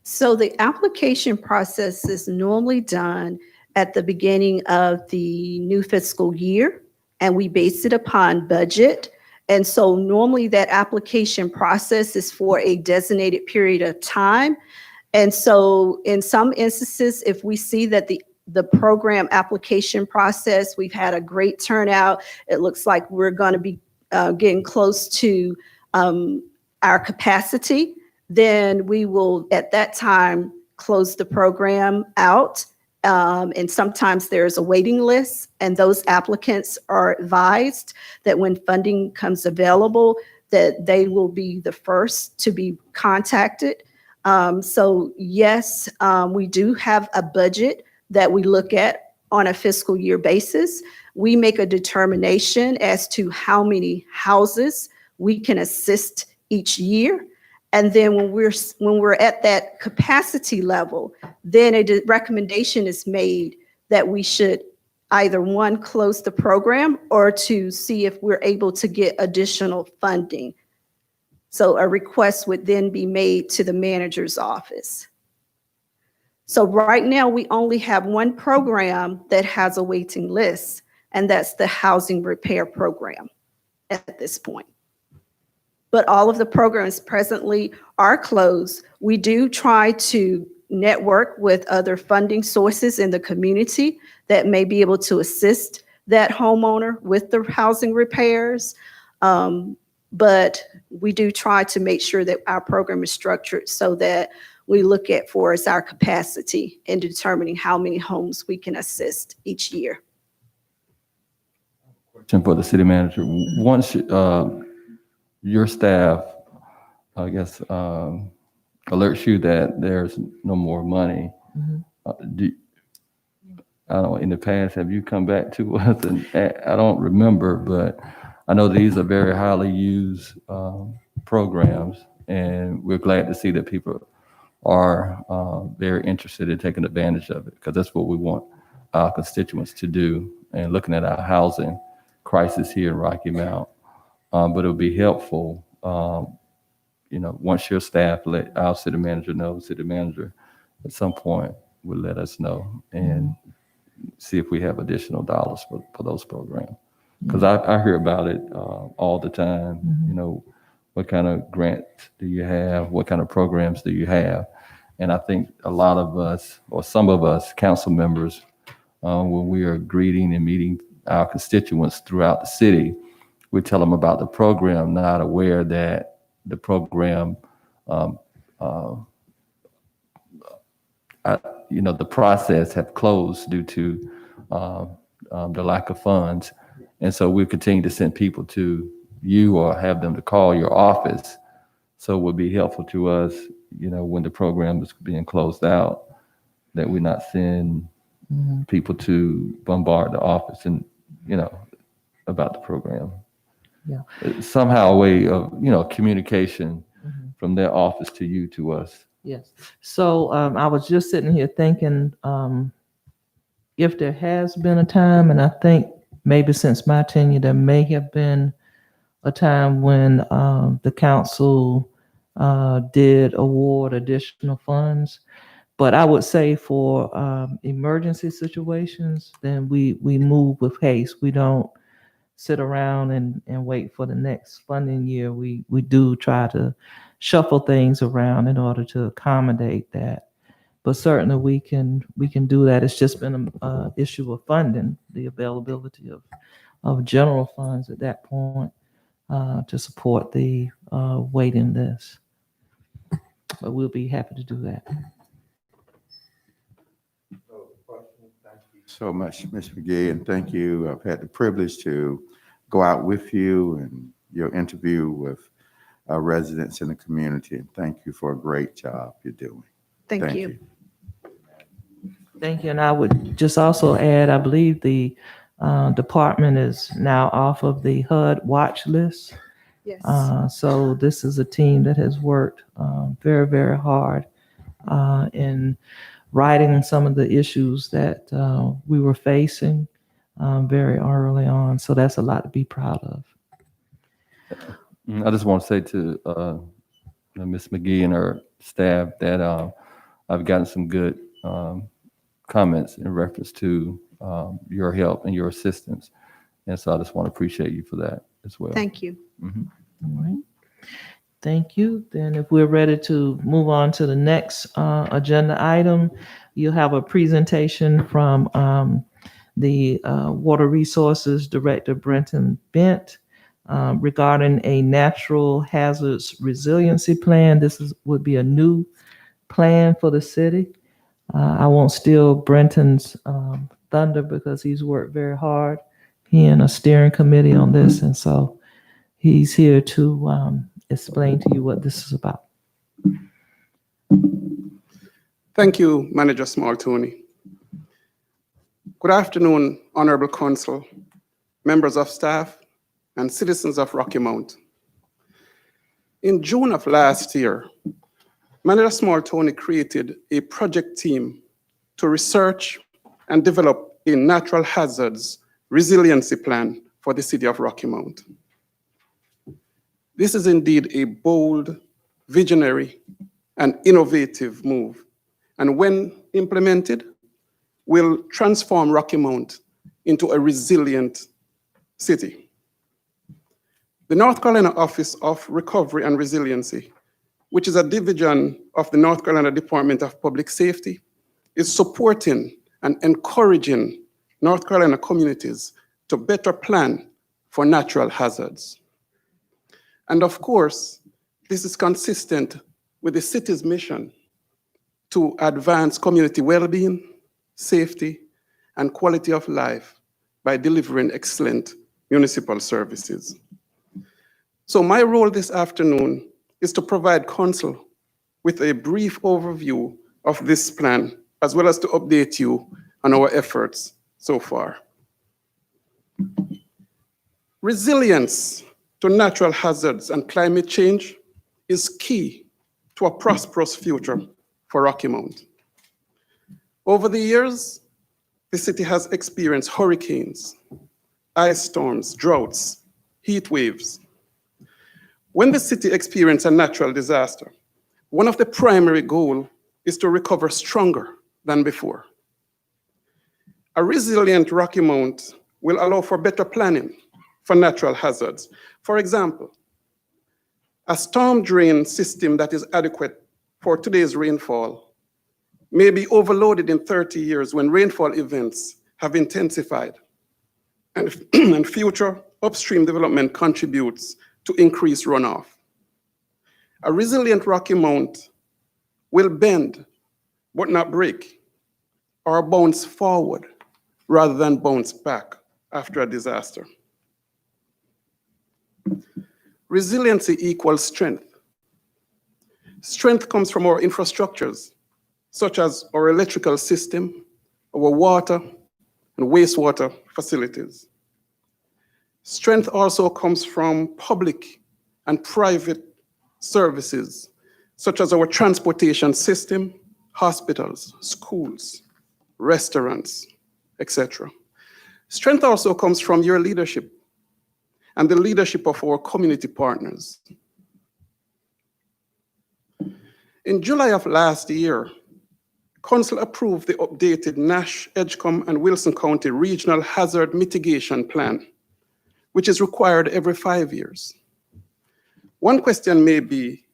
So the application process is normally done at the beginning of the new fiscal year, and we base it upon budget. And so normally that application process is for a designated period of time. And so in some instances, if we see that the program application process, we've had a great turnout, it looks like we're going to be getting close to our capacity, then we will at that time close the program out. And sometimes there's a waiting list, and those applicants are advised that when funding comes available, that they will be the first to be contacted. So yes, we do have a budget that we look at on a fiscal year basis. We make a determination as to how many houses we can assist each year. And then when we're at that capacity level, then a recommendation is made that we should either one, close the program, or to see if we're able to get additional funding. So a request would then be made to the manager's office. So right now we only have one program that has a waiting list, and that's the housing repair program at this point. But all of the programs presently are closed. We do try to network with other funding sources in the community that may be able to assist that homeowner with the housing repairs. But we do try to make sure that our program is structured so that we look at for as our capacity in determining how many homes we can assist each year. Question for the city manager. Once your staff, I guess, alerts you that there's no more money, I don't know, in the past, have you come back to us? And I don't remember, but I know these are very highly used programs, and we're glad to see that people are very interested in taking advantage of it, because that's what we want our constituents to do. And looking at our housing crisis here in Rocky Mount, but it'll be helpful, once your staff let our city manager know, city manager at some point will let us know. And see if we have additional dollars for those programs. Because I hear about it all the time. You know, what kind of grants do you have? What kind of programs do you have? And I think a lot of us, or some of us, council members, when we are greeting and meeting our constituents throughout the city, we tell them about the program, not aware that the program, the process have closed due to the lack of funds. And so we continue to send people to you or have them to call your office. So it would be helpful to us, when the program is being closed out, that we not send people to bombard the office and, about the program. Yeah. It's somehow a way of, communication from their office to you, to us. Yes. So I was just sitting here thinking, if there has been a time, and I think maybe since my tenure, there may have been a time when the council did award additional funds. But I would say for emergency situations, then we move with haste. We don't sit around and wait for the next funding year. We do try to shuffle things around in order to accommodate that. But certainly we can do that. It's just been an issue of funding, the availability of general funds at that point to support the waiting list. But we'll be happy to do that. So much, Ms. McGee, and thank you. I've had the privilege to go out with you and your interview with residents in the community. And thank you for a great job you're doing. Thank you. Thank you. And I would just also add, I believe the department is now off of the HUD watch list. Yes. So this is a team that has worked very, very hard in righting some of the issues that we were facing very early on. So that's a lot to be proud of. I just want to say to Ms. McGee and her staff that I've gotten some good comments in reference to your help and your assistance. And so I just want to appreciate you for that as well. Thank you. All right. Thank you. Then if we're ready to move on to the next agenda item, you'll have a presentation from the Water Resources Director, Brenton Bent, regarding a natural hazards resiliency plan. This would be a new plan for the city. I won't steal Brenton's thunder because he's worked very hard. He and a steering committee on this, and so he's here to explain to you what this is about. Thank you, Manager Small-Tony. Good afternoon, Honorable Council, members of staff, and citizens of Rocky Mount. In June of last year, Manager Small-Tony created a project team to research and develop a natural hazards resiliency plan for the city of Rocky Mount. This is indeed a bold, visionary, and innovative move, and when implemented, will transform Rocky Mount into a resilient city. The North Carolina Office of Recovery and Resiliency, which is a division of the North Carolina Department of Public Safety, is supporting and encouraging North Carolina communities to better plan for natural hazards. And of course, this is consistent with the city's mission to advance community well-being, safety, and quality of life by delivering excellent municipal services. So my role this afternoon is to provide council with a brief overview of this plan, as well as to update you on our efforts so far. Resilience to natural hazards and climate change is key to a prosperous future for Rocky Mount. Over the years, the city has experienced hurricanes, ice storms, droughts, heat waves. When the city experiences a natural disaster, one of the primary goals is to recover stronger than before. A resilient Rocky Mount will allow for better planning for natural hazards. For example, a storm drain system that is adequate for today's rainfall may be overloaded in 30 years when rainfall events have intensified, and future upstream development contributes to increased runoff. A resilient Rocky Mount will bend but not break, or bounce forward rather than bounce back after a disaster. Resiliency equals strength. Strength comes from our infrastructures, such as our electrical system, our water and wastewater facilities. Strength also comes from public and private services, such as our transportation system, hospitals, schools, restaurants, etc. Strength also comes from your leadership and the leadership of our community partners. In July of last year, Council approved the updated Nash, Edgecombe, and Wilson County Regional Hazard Mitigation Plan, which is required every 5 years. One question may be,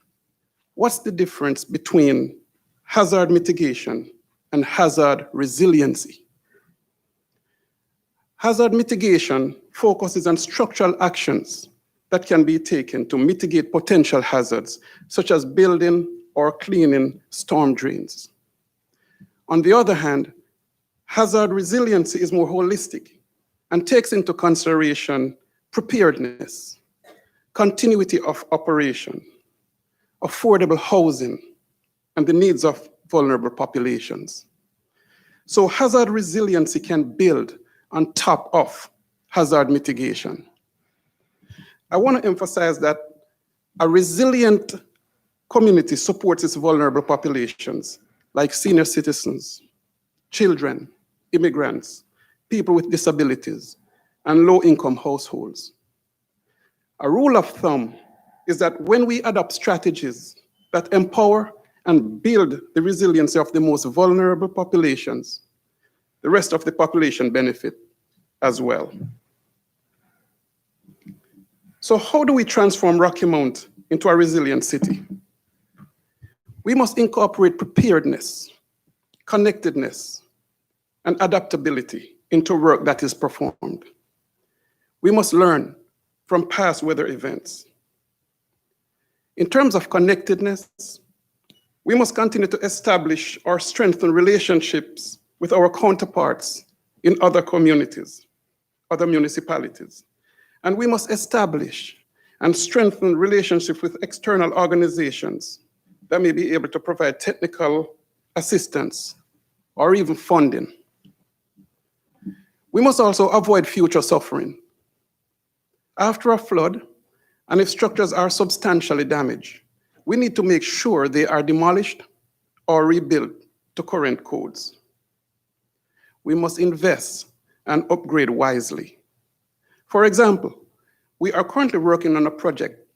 what's the difference between hazard mitigation and hazard resiliency? Hazard mitigation focuses on structural actions that can be taken to mitigate potential hazards, such as building or cleaning storm drains. On the other hand, hazard resiliency is more holistic and takes into consideration preparedness, continuity of operation, affordable housing, and the needs of vulnerable populations. So hazard resiliency can build on top of hazard mitigation. I want to emphasize that a resilient community supports its vulnerable populations, like senior citizens, children, immigrants, people with disabilities, and low-income households. A rule of thumb is that when we adopt strategies that empower and build the resiliency of the most vulnerable populations, the rest of the population benefit as well. So how do we transform Rocky Mount into a resilient city? We must incorporate preparedness, connectedness, and adaptability into work that is performed. We must learn from past weather events. In terms of connectedness, we must continue to establish or strengthen relationships with our counterparts in other communities, other municipalities. And we must establish and strengthen relationships with external organizations that may be able to provide technical assistance or even funding. We must also avoid future suffering. After a flood, and if structures are substantially damaged, we need to make sure they are demolished or rebuilt to current codes. We must invest and upgrade wisely. For example, we are currently working on a project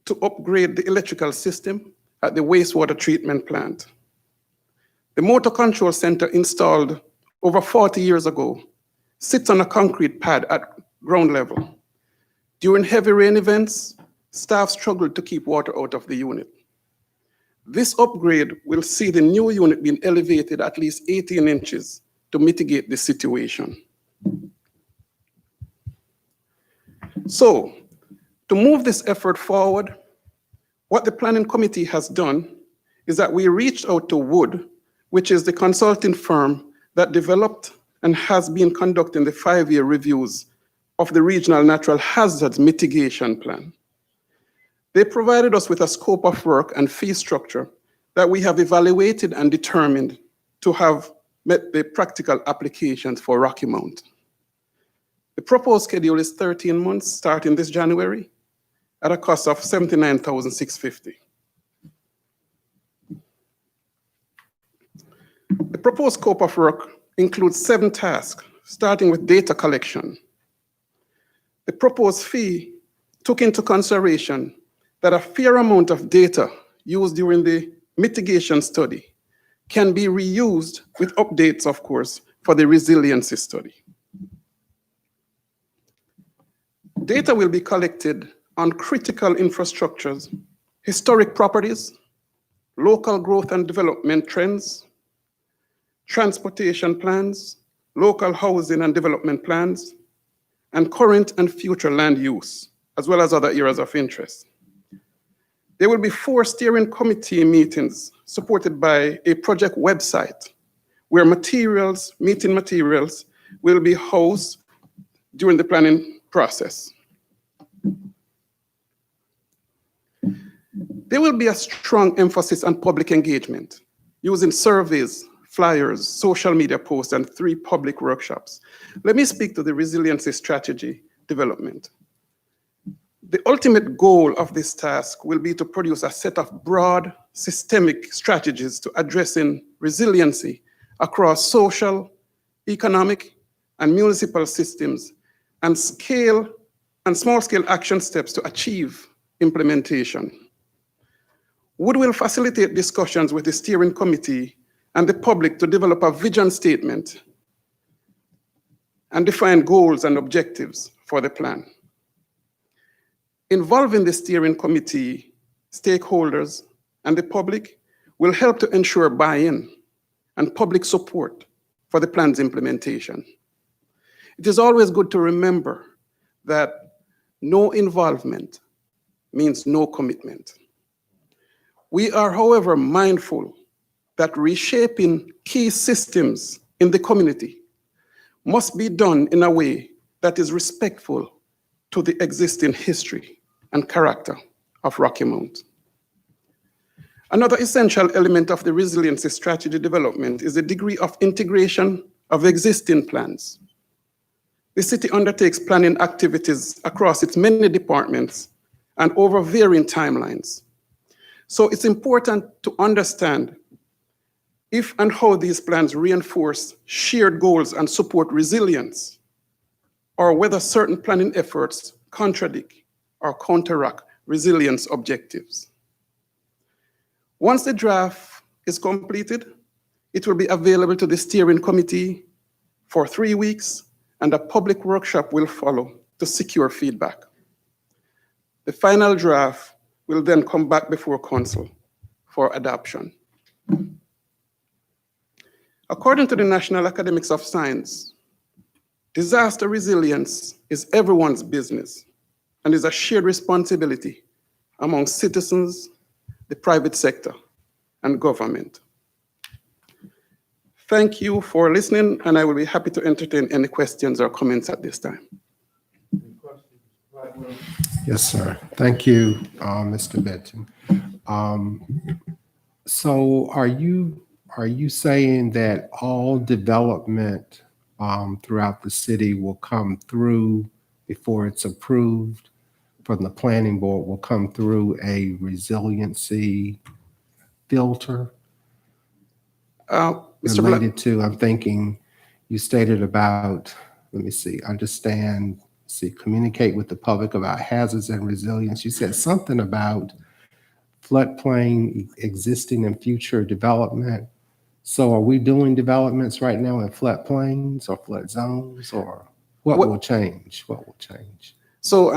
to upgrade the electrical system at the wastewater treatment plant. The motor control center installed over 40 years ago sits on a concrete pad at ground level. During heavy rain events, staff struggled to keep water out of the unit. This upgrade will see the new unit being elevated at least 18 inches to mitigate the situation. So, to move this effort forward, what the planning committee has done is that we reached out to Wood, which is the consulting firm that developed and has been conducting the 5-year reviews of the Regional Natural Hazards Mitigation Plan. They provided us with a scope of work and fee structure that we have evaluated and determined to have met the practical applications for Rocky Mount. The proposed schedule is 13 months starting this January at a cost of $79,650. The proposed scope of work includes 7 tasks, starting with data collection. The proposed fee took into consideration that a fair amount of data used during the mitigation study can be reused with updates, of course, for the resiliency study. Data will be collected on critical infrastructures, historic properties, local growth and development trends, transportation plans, local housing and development plans, and current and future land use, as well as other areas of interest. There will be 4 steering committee meetings supported by a project website where meeting materials will be housed during the planning process. There will be a strong emphasis on public engagement using surveys, flyers, social media posts, and 3 public workshops. Let me speak to the resiliency strategy development. The ultimate goal of this task will be to produce a set of broad, systemic strategies to addressing resiliency across social, economic, and municipal systems, and small-scale action steps to achieve implementation. Wood will facilitate discussions with the steering committee and the public to develop a vision statement and define goals and objectives for the plan. Involving the steering committee, stakeholders, and the public will help to ensure buy-in and public support for the plan's implementation. It is always good to remember that no involvement means no commitment. We are, however, mindful that reshaping key systems in the community must be done in a way that is respectful to the existing history and character of Rocky Mount. Another essential element of the resiliency strategy development is the degree of integration of existing plans. The city undertakes planning activities across its many departments and over varying timelines. So it's important to understand if and how these plans reinforce shared goals and support resilience, or whether certain planning efforts contradict or counteract resilience objectives. Once the draft is completed, it will be available to the steering committee for 3 weeks, and a public workshop will follow to secure feedback. The final draft will then come back before council for adoption. According to the National Academies of Science, disaster resilience is everyone's business and is a shared responsibility among citizens, the private sector, and government. Thank you for listening, and I will be happy to entertain any questions or comments at this time. Yes, sir. Thank you, Mr. Benton. So are you saying that all development throughout the city will come through before it's approved from the planning board, will come through a resiliency filter? Mr. Related to, I'm thinking, you stated about, let me see, communicate with the public about hazards and resilience. You said something about floodplain existing and future development. So are we doing developments right now in floodplains or flood zones, or what will change? What will change? So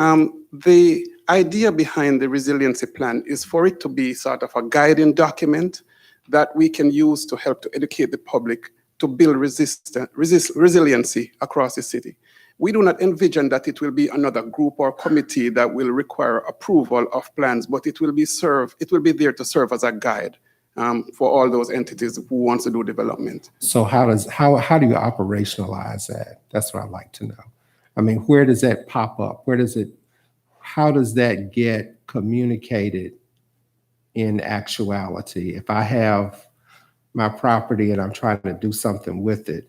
the idea behind the resiliency plan is for it to be sort of a guiding document that we can use to help to educate the public to build resiliency across the city. We do not envision that it will be another group or committee that will require approval of plans, but it will be there to serve as a guide for all those entities who want to do development. So how do you operationalize that? That's what I'd like to know. I mean, where does that pop up? How does that get communicated in actuality? If I have my property and I'm trying to do something with it,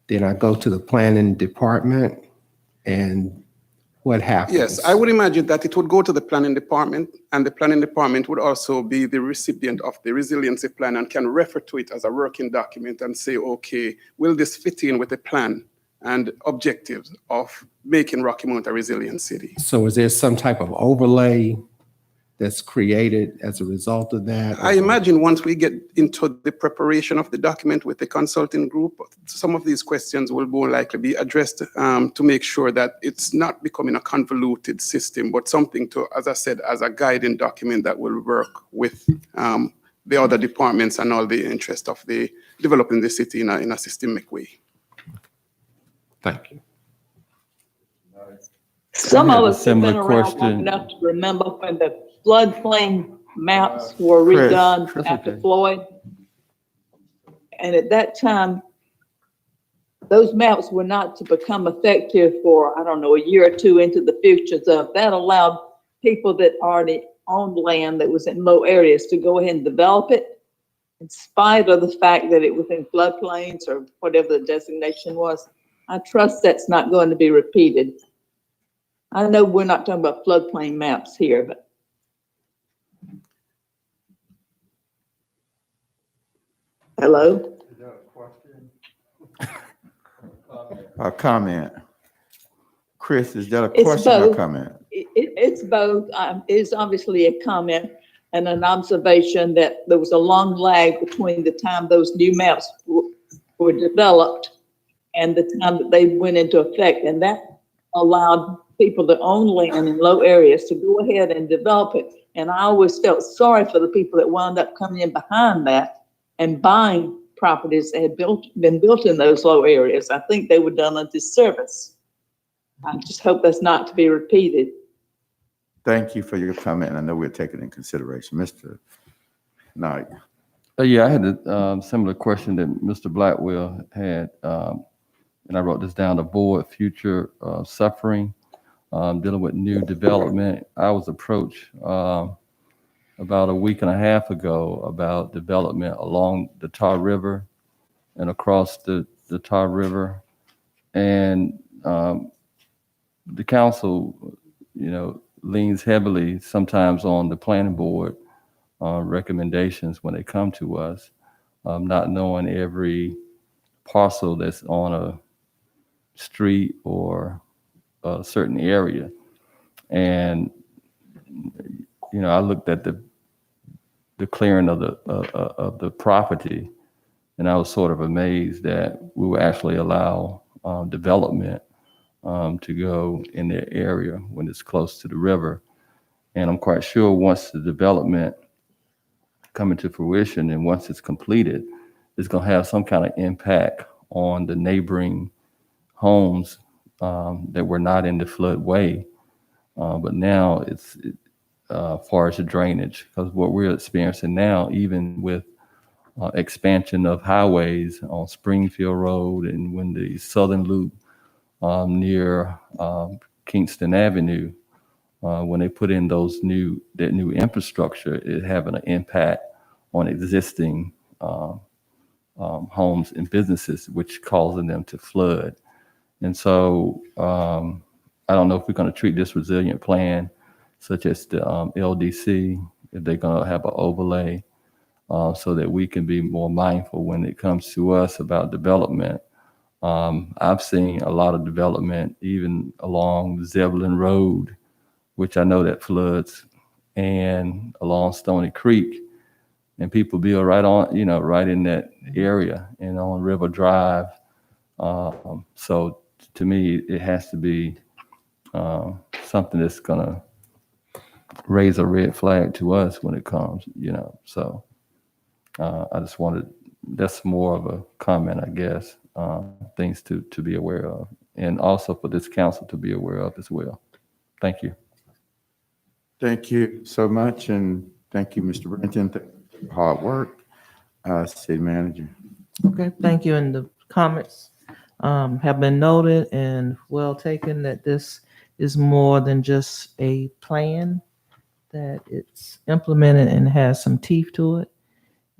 then I go to the planning department, and what happens? Yes, I would imagine that it would go to the planning department, and the planning department would also be the recipient of the resiliency plan and can refer to it as a working document and say, okay, will this fit in with the plan and objectives of making Rocky Mount a resilient city? So is there some type of overlay that's created as a result of that? I imagine once we get into the preparation of the document with the consulting group, some of these questions will more likely be addressed to make sure that it's not becoming a convoluted system, but something to, as I said, as a guiding document that will work with the other departments and all the interest of the developing the city in a systemic way. Thank you. Some I have of a us have been similar around question. long enough to remember when the floodplain maps were Chris, redone Chris, after okay. Floyd. And at that time, those maps were not to become effective for, I don't know, a year or two into the future. So that allowed people that already owned land that was in low areas to go ahead and develop it, in spite of the fact that it was in floodplains or whatever the designation was. I trust that's not going to be repeated. I know we're not talking about floodplain maps here, but. Hello? A comment. Chris, is that a It's question or both. comment? It's both. It's obviously a comment and an observation that there was a long lag between the time those new maps were developed and the time that they went into effect. And that allowed people that own land in low areas to go ahead and develop it. And I always felt sorry for the people that wound up coming in behind that and buying properties that had been built in those low areas. I think they were done a disservice. I just hope that's not to be repeated. Thank you for your comment. I know we'll take it in consideration. Mr. Knight. Yeah, I had a similar question that Mr. Blackwell had, and I wrote this down, avoid future suffering, dealing with new development. I was approached about a week and a half ago about development along the Tar River and across the Tar River. And the council, leans heavily sometimes on the planning board recommendations when they come to us, not knowing every parcel that's on a street or a certain area. And, I looked at the clearing of the property, and I was sort of amazed that we would actually allow development to go in their area when it's close to the river. And I'm quite sure once the development come into fruition and once it's completed, it's going to have some kind of impact on the neighboring homes that were not in the floodway. But now it's far as the drainage, because what we're experiencing now, even with expansion of highways on Springfield Road and when the Southern Loop near Kingston Avenue, when they put in that new infrastructure, it having an impact on existing homes and businesses, which causing them to flood. And so I don't know if we're going to treat this resilient plan, such as the LDC, if they're going to have an overlay so that we can be more mindful when it comes to us about development. I've seen a lot of development even along Zebulon Road, which I know that floods, and along Stony Creek, and people build right on, right in that area and on River Drive. So to me, it has to be something that's gonna raise a red flag to us when it comes, So I just that's more of a comment, I guess, things to be aware of, and also for this council to be aware of as well. Thank you. Thank you so much, and thank you, Mr. Brenton. Thank you for your hard work, City Manager. Okay, thank you. And the comments have been noted and well taken, that this is more than just a plan, that it's implemented and has some teeth to it.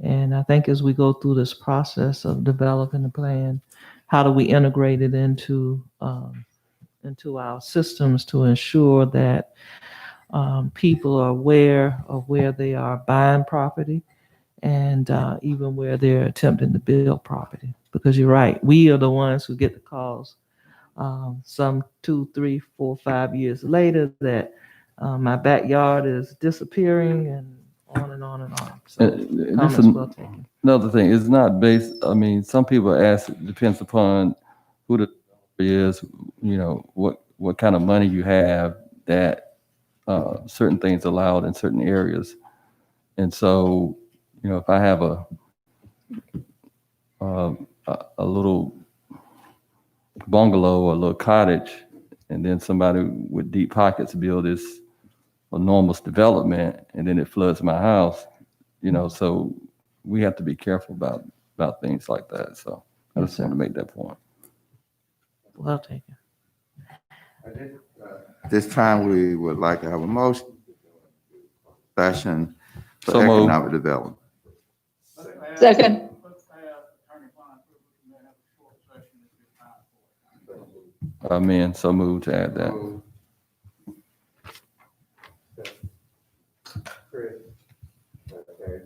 And I think as we go through this process of developing the plan, how do we integrate it into our systems to ensure that people are aware of where they are buying property and even where they're attempting to build property. Because you're right, we are the ones who get the calls some 2, 3, 4, 5 years later that my backyard is disappearing and on and on and on. So This comments is well taken. another thing, it's not based, I mean, some people ask, it depends upon who the developer is, you know, what kind of money you have, that certain things allowed in certain areas. And so, you know, if I have a little bungalow or a little cottage, and then somebody with deep pockets build this enormous development, and then it floods my house, you know, so we have to be careful about things like that. So I just want to make that point. Well taken. This time, we would like to have a motion session for So moved. economic development. Second. Let's have Attorney Klein, we may have a short session if there's time for it. Amen. So moved to add that. Chris, okay,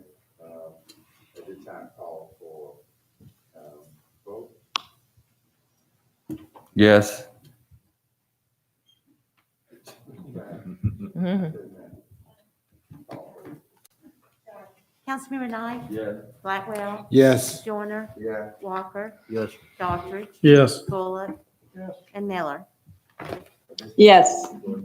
at this time, call for, vote. Yes. Mhm. Councilmember Knight? Yes. Blackwell? Yes. Joyner? Yeah. Walker? Yes. Daughtry? Yes. Bullock? Yes. And Miller? Yes. Go